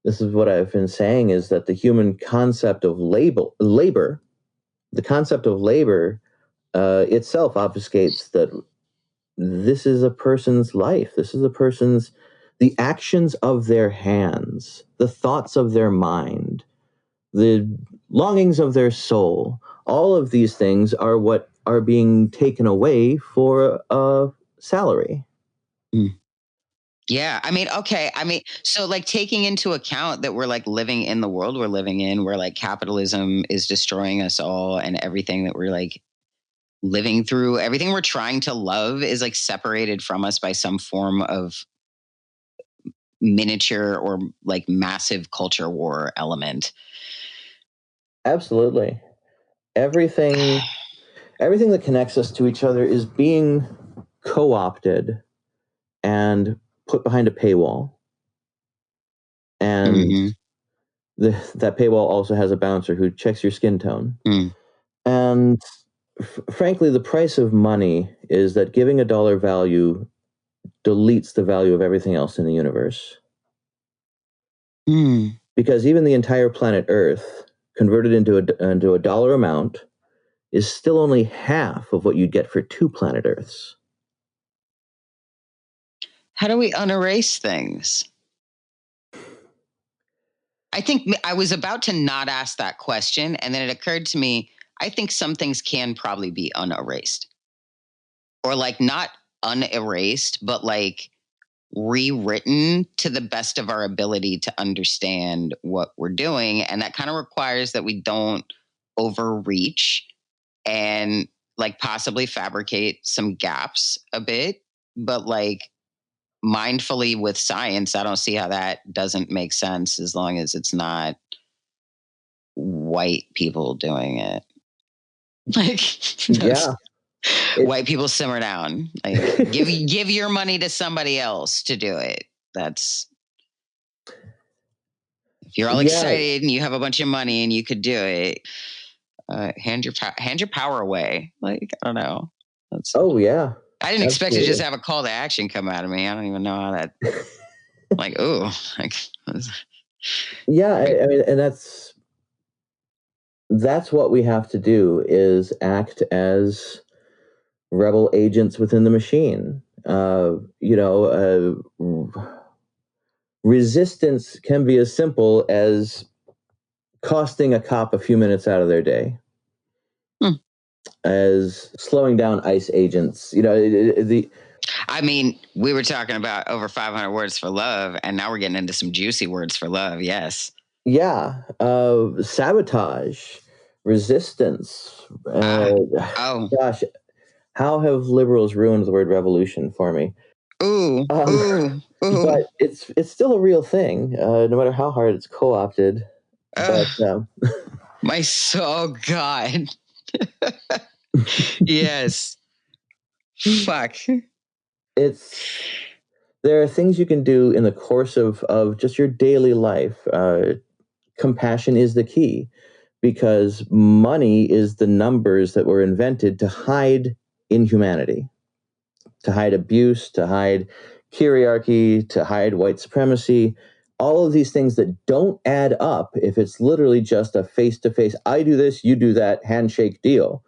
this is what I've been saying is that the human concept of labor, the concept of labor itself obfuscates that this is a person's life. This is the actions of their hands, the thoughts of their mind, the longings of their soul. all of these things are what are being taken away for a salary. Yeah, I mean, okay. I mean, so like taking into account that we're like living in the world we're living in, where like capitalism is destroying us all, and everything that we're like living through, everything we're trying to love is like separated from us by some form of miniature or like massive culture war element. Absolutely. Everything that connects us to each other is being co-opted and put behind a paywall. And that paywall also has a bouncer who checks your skin tone. And frankly, the price of money is that giving a dollar value deletes the value of everything else in the universe. Because even the entire planet Earth, converted into a dollar amount, is still only half of what you'd get for 2 planet Earths. How do we unerase things? I think I was about to not ask that question, and then it occurred to me, I think some things can probably be unerased. Or like not unerased, but like rewritten to the best of our ability to understand what we're doing. And that kind of requires that we don't overreach and like possibly fabricate some gaps a bit, but like mindfully with science, I don't see how that doesn't make sense as long as it's not white people doing it. Like, yeah. White people simmer down. Like, give your money to somebody else to do it. That's if you're all excited and you have a bunch of money and you could do it. Hand your power away. Like, I don't know. Yeah. I didn't expect to just have a call to action come out of me. I don't even know how that. Like, ooh, like. Yeah, I mean, and that's what we have to do, is act as rebel agents within the machine. Resistance can be as simple as costing a cop a few minutes out of their day, as slowing down ICE agents. I mean, we were talking about over 500 words for love, and now we're getting into some juicy words for love. Yes. Yeah. Sabotage, resistance. Gosh, how have liberals ruined the word revolution for me? Ooh. But it's still a real thing, no matter how hard it's co-opted. My soul, God. Yes. Fuck. There are things you can do in the course of just your daily life. Compassion is the key, because money is the numbers that were invented to hide inhumanity, to hide abuse, to hide hierarchy, to hide white supremacy. All of these things that don't add up if it's literally just a face-to-face, I do this, you do that, handshake deal,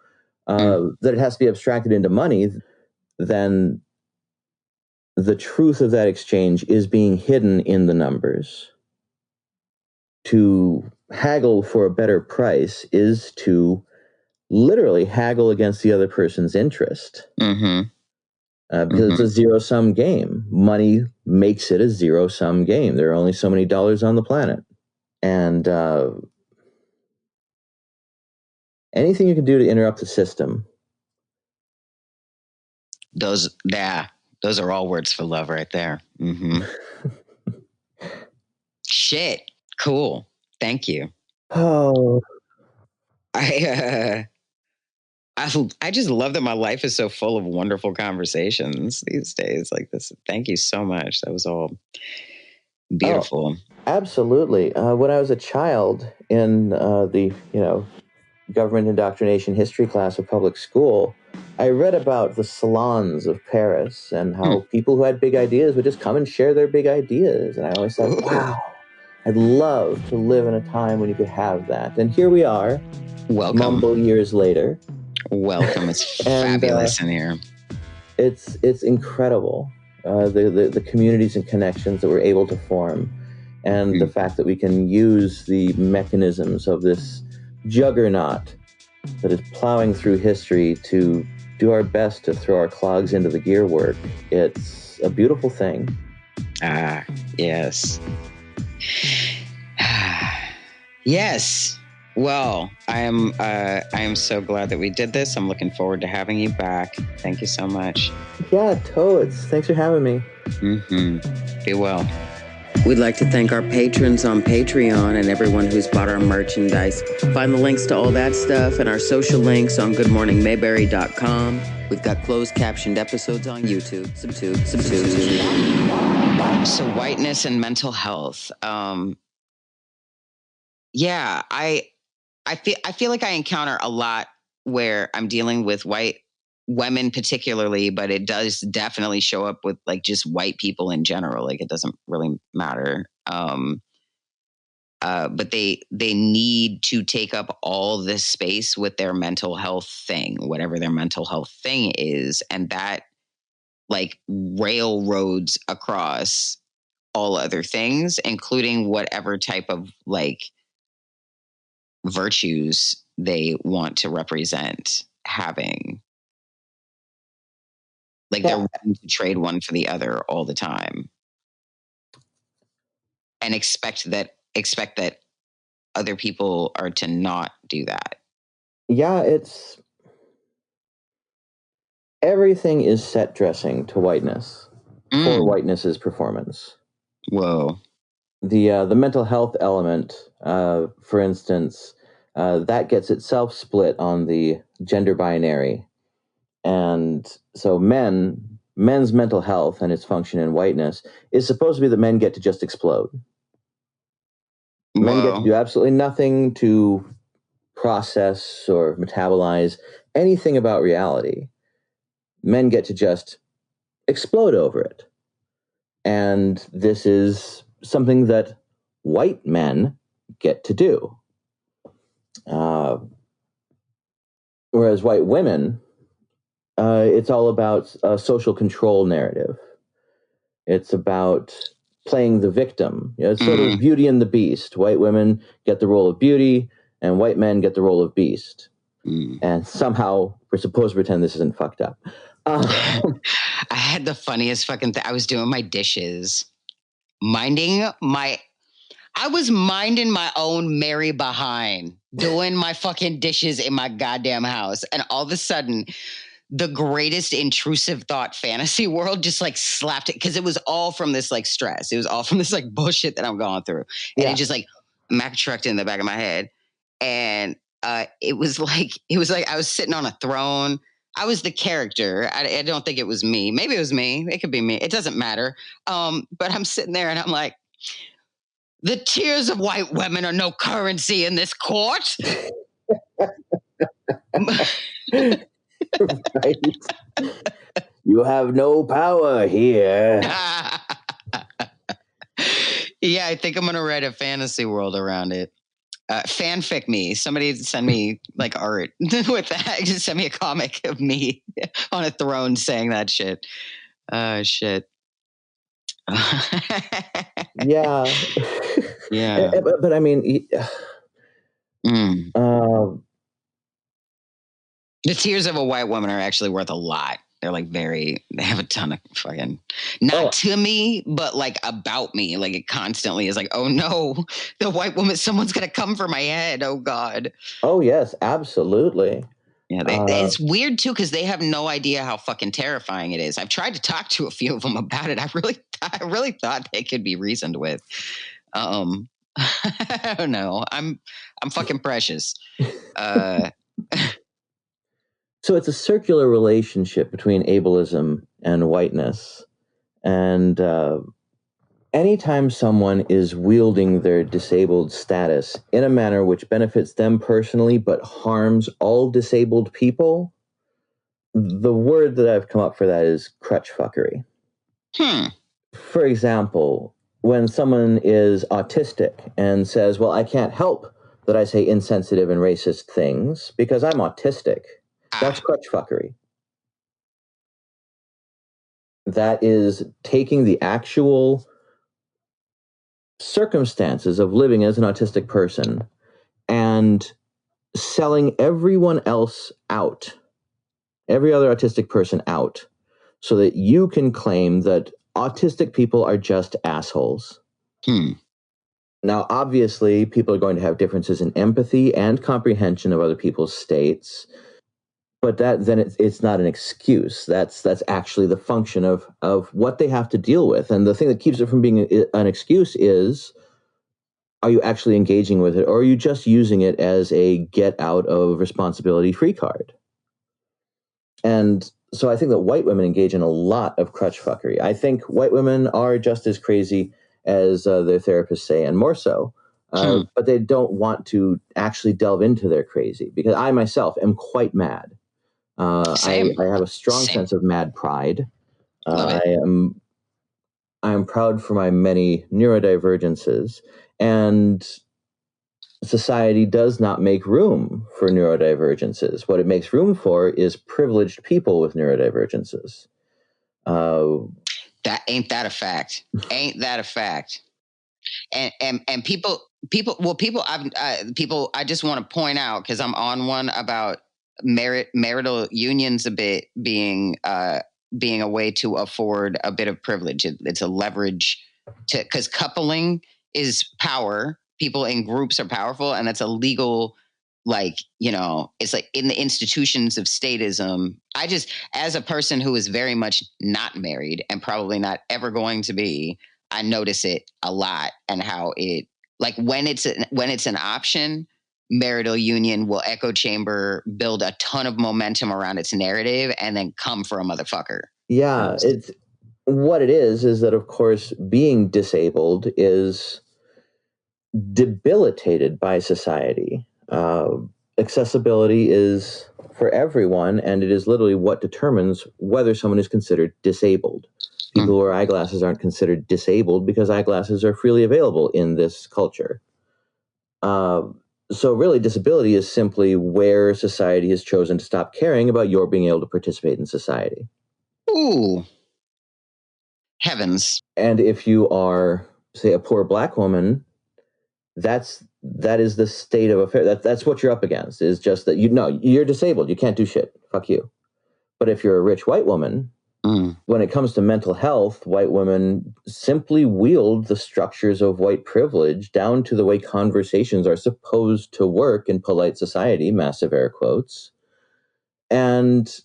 that it has to be abstracted into money, then the truth of that exchange is being hidden in the numbers. To haggle for a better price is to literally haggle against the other person's interest. Because it's a zero-sum game. Money makes it a zero-sum game. There are only so many dollars on the planet. And anything you can do to interrupt the system. Those are all words for love right there. Shit. Cool. Thank you. Oh. I just love that my life is so full of wonderful conversations these days like this. Thank you so much. That was all beautiful. Absolutely. When I was a child in the government indoctrination history class of public school, I read about the salons of Paris and how people who had big ideas would just come and share their big ideas. And I always thought, wow, I'd love to live in a time when you could have that. And here we are. Welcome. Mumble years later. Welcome. It's fabulous in here. It's incredible. The communities and connections that we're able to form, and the fact that we can use the mechanisms of this juggernaut that is plowing through history to do our best to throw our clogs into the gearwork. It's a beautiful thing. Ah, yes. Yes. Well, I am so glad that we did this. I'm looking forward to having you back. Thank you so much. Yeah, totes. Thanks for having me. Mm-hmm. Be well. We'd like to thank our patrons on Patreon and everyone who's bought our merchandise. Find the links to all that stuff and our social links on goodmorningmayberry.com. We've got closed captioned episodes on YouTube. So whiteness and mental health. Yeah, I feel like I encounter a lot where I'm dealing with white women particularly, but it does definitely show up with like just white people in general. Like it doesn't really matter. But they need to take up all this space with their mental health thing, whatever their mental health thing is, and that like railroads across all other things, including whatever type of like virtues they want to represent having. Like they're willing to trade one for the other all the time and expect that other people are to not do that. Yeah, it's everything is set dressing to whiteness for whiteness's performance. Whoa. The mental health element, for instance, that gets itself split on the gender binary. And so men's mental health and its function in whiteness is supposed to be that men get to just explode. Whoa. Men get to do absolutely nothing to process or metabolize anything about reality. Men get to just explode over it. And this is something that white men get to do. Whereas white women, it's all about a social control narrative. It's about playing the victim. You know, it's sort of Beauty and the Beast. White women get the role of beauty, and white men get the role of beast. And somehow we're supposed to pretend this isn't fucked up. I had the funniest fucking thing. I was doing my dishes, I was minding my own merry behind, doing my fucking dishes in my goddamn house. And all of a sudden, the greatest intrusive thought fantasy world just like slapped it. Cause it was all from this like stress. It was all from this like bullshit that I'm going through. And it just like Mac trucked in the back of my head. And it was like I was sitting on a throne. I was the character. I don't think it was me. Maybe it was me. It could be me. It doesn't matter. But I'm sitting there and I'm like, the tears of white women are no currency in this court. Right. You have no power here. Yeah, I think I'm going to write a fantasy world around it. Fanfic me. Somebody send me like art with that. Just send me a comic of me on a throne saying that shit. Shit. Yeah. Yeah. But I mean, the tears of a white woman are actually worth a lot. They're like they have a ton of fucking, not to me, but like about me. Like it constantly is like, oh no, the white woman, someone's going to come for my head. Oh God. Oh yes, absolutely. Yeah, it's weird too because they have no idea how fucking terrifying it is. I've tried to talk to a few of them about it. I really thought they could be reasoned with. I don't know. I'm fucking precious. So it's a circular relationship between ableism and whiteness, and anytime someone is wielding their disabled status in a manner which benefits them personally but harms all disabled people, the word that I've come up for that is crutch fuckery. For example, when someone is autistic and says, well, I can't help that I say insensitive and racist things because I'm autistic, that's crutch fuckery. That is taking the actual circumstances of living as an autistic person and selling everyone else out, every other autistic person out, so that you can claim that autistic people are just assholes. Now, obviously, people are going to have differences in empathy and comprehension of other people's states, but it's not an excuse. That's actually the function of what they have to deal with. And the thing that keeps it from being an excuse is, are you actually engaging with it, or are you just using it as a get out of responsibility free card? And so I think that white women engage in a lot of crutch fuckery. I think white women are just as crazy as their therapists say, and more so. But they don't want to actually delve into their crazy, because I myself am quite mad. I have a strong sense of mad pride. I am proud for my many neurodivergences, and society does not make room for neurodivergences. What it makes room for is privileged people with neurodivergences. Ain't that a fact? Ain't that a fact? And people. I just want to point out, because I'm on one about marital unions a bit being a way to afford a bit of privilege. It's a leverage because coupling is power. People in groups are powerful, and that's a legal, it's like in the institutions of statism. I just, as a person who is very much not married and probably not ever going to be, I notice it a lot, and how it, like, when it's an option, marital union will echo chamber, build a ton of momentum around its narrative, and then come for a motherfucker. Yeah, it's what it is that, of course, being disabled is debilitated by society. Accessibility is for everyone, and it is literally what determines whether someone is considered disabled. People who wear eyeglasses aren't considered disabled because eyeglasses are freely available in this culture. So really, disability is simply where society has chosen to stop caring about your being able to participate in society. Ooh. Heavens. And if you are, say, a poor black woman, that is the state of affair. That's what you're up against, is just that you're disabled. You can't do shit. Fuck you. But if you're a rich white woman, when it comes to mental health, white women simply wield the structures of white privilege down to the way conversations are supposed to work in polite society, massive air quotes, and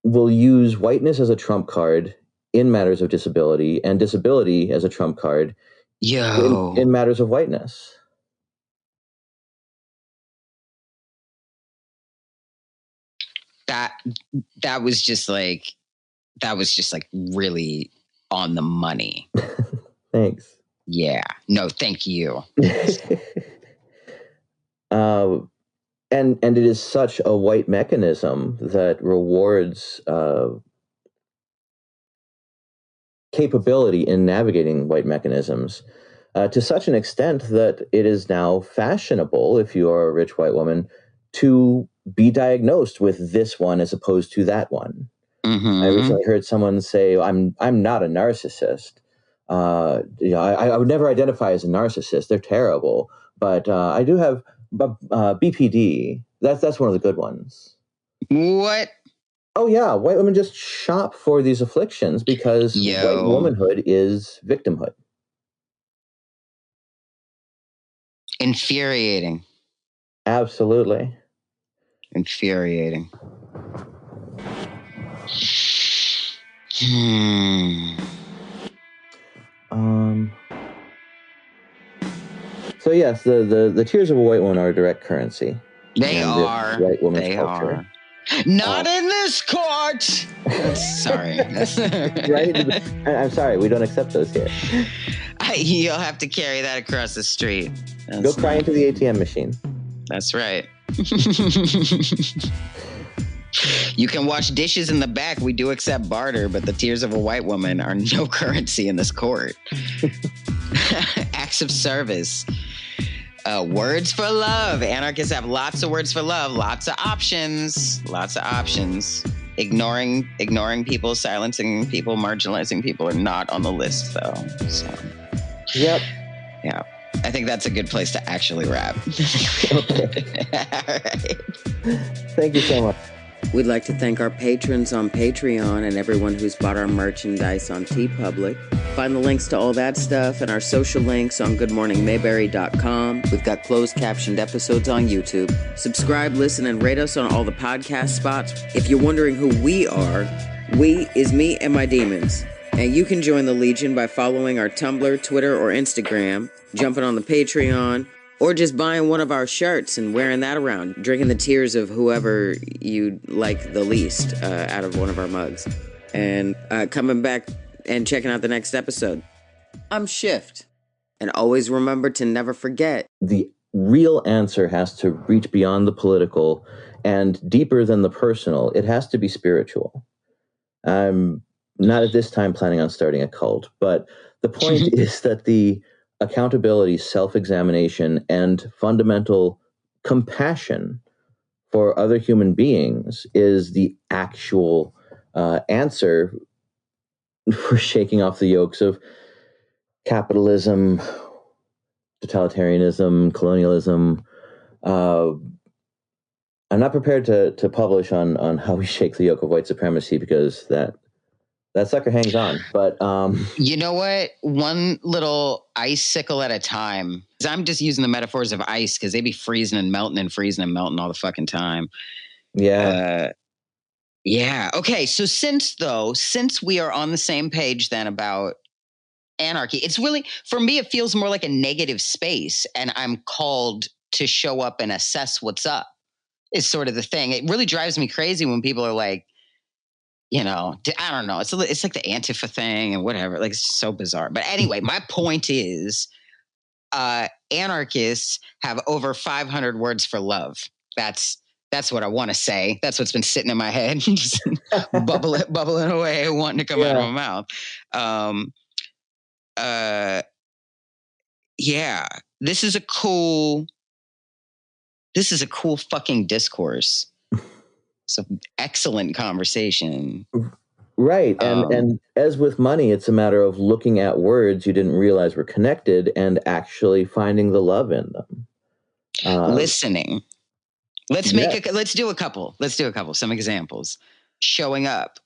will use whiteness as a trump card in matters of disability, and disability as a trump card in matters of whiteness. That was just like really on the money. Thanks. Yeah. No, thank you. And it is such a white mechanism that rewards capability in navigating white mechanisms to such an extent that it is now fashionable, if you are a rich white woman, to be diagnosed with this one as opposed to that one. I recently heard someone say, I'm not a narcissist. I would never identify as a narcissist. They're terrible. But I do have BPD. That's one of the good ones. What? Oh, yeah. White women just shop for these afflictions because white womanhood is victimhood. Infuriating. Absolutely. Infuriating. So yes, the tears of a white woman are a direct currency. They are. White woman's they culture. Are. Not in this court. Sorry. Right? I'm sorry. We don't accept those here. You'll have to carry that across the street. Go cry into the ATM machine. That's right. You can wash dishes in the back. We do accept barter, but the tears of a white woman are no currency in this court. Acts of service. Words for love. Anarchists have lots of words for love, lots of options. Ignoring people, silencing people, marginalizing people are not on the list, though. So. Yep. Yeah. I think that's a good place to actually wrap. Okay. All right. Thank you so much. We'd like to thank our patrons on Patreon and everyone who's bought our merchandise on TeePublic. Find the links to all that stuff and our social links on goodmorningmayberry.com. We've got closed captioned episodes on YouTube. Subscribe, listen, and rate us on all the podcast spots. If you're wondering who we are, we is me and my demons. And you can join the Legion by following our Tumblr, Twitter, or Instagram, jumping on the Patreon, or just buying one of our shirts and wearing that around, drinking the tears of whoever you like the least out of one of our mugs. And coming back and checking out the next episode. I'm Shift. And always remember to never forget. The real answer has to reach beyond the political and deeper than the personal. It has to be spiritual. I'm not at this time planning on starting a cult, but the point is that the accountability, self-examination, and fundamental compassion for other human beings is the actual answer for shaking off the yokes of capitalism, totalitarianism, colonialism. I'm not prepared to publish on how we shake the yoke of white supremacy because that sucker hangs on. But you know what? One little icicle at a time. I'm just using the metaphors of ice because they be freezing and melting all the fucking time. Yeah. Yeah. Okay. So since we are on the same page then about anarchy, it's really, for me, it feels more like a negative space, and I'm called to show up and assess what's up is sort of the thing. It really drives me crazy when people are like, you know, I don't know. It's like the Antifa thing and whatever. Like, it's so bizarre. But anyway, my point is, anarchists have over 500 words for love. That's what I want to say. That's what's been sitting in my head, just bubbling away, wanting to come out of my mouth. Yeah, this is a cool fucking discourse. It's an excellent conversation. Right. And as with money, it's a matter of looking at words you didn't realize were connected and actually finding the love in them. Listening. Let's do a couple. Some examples. Showing up.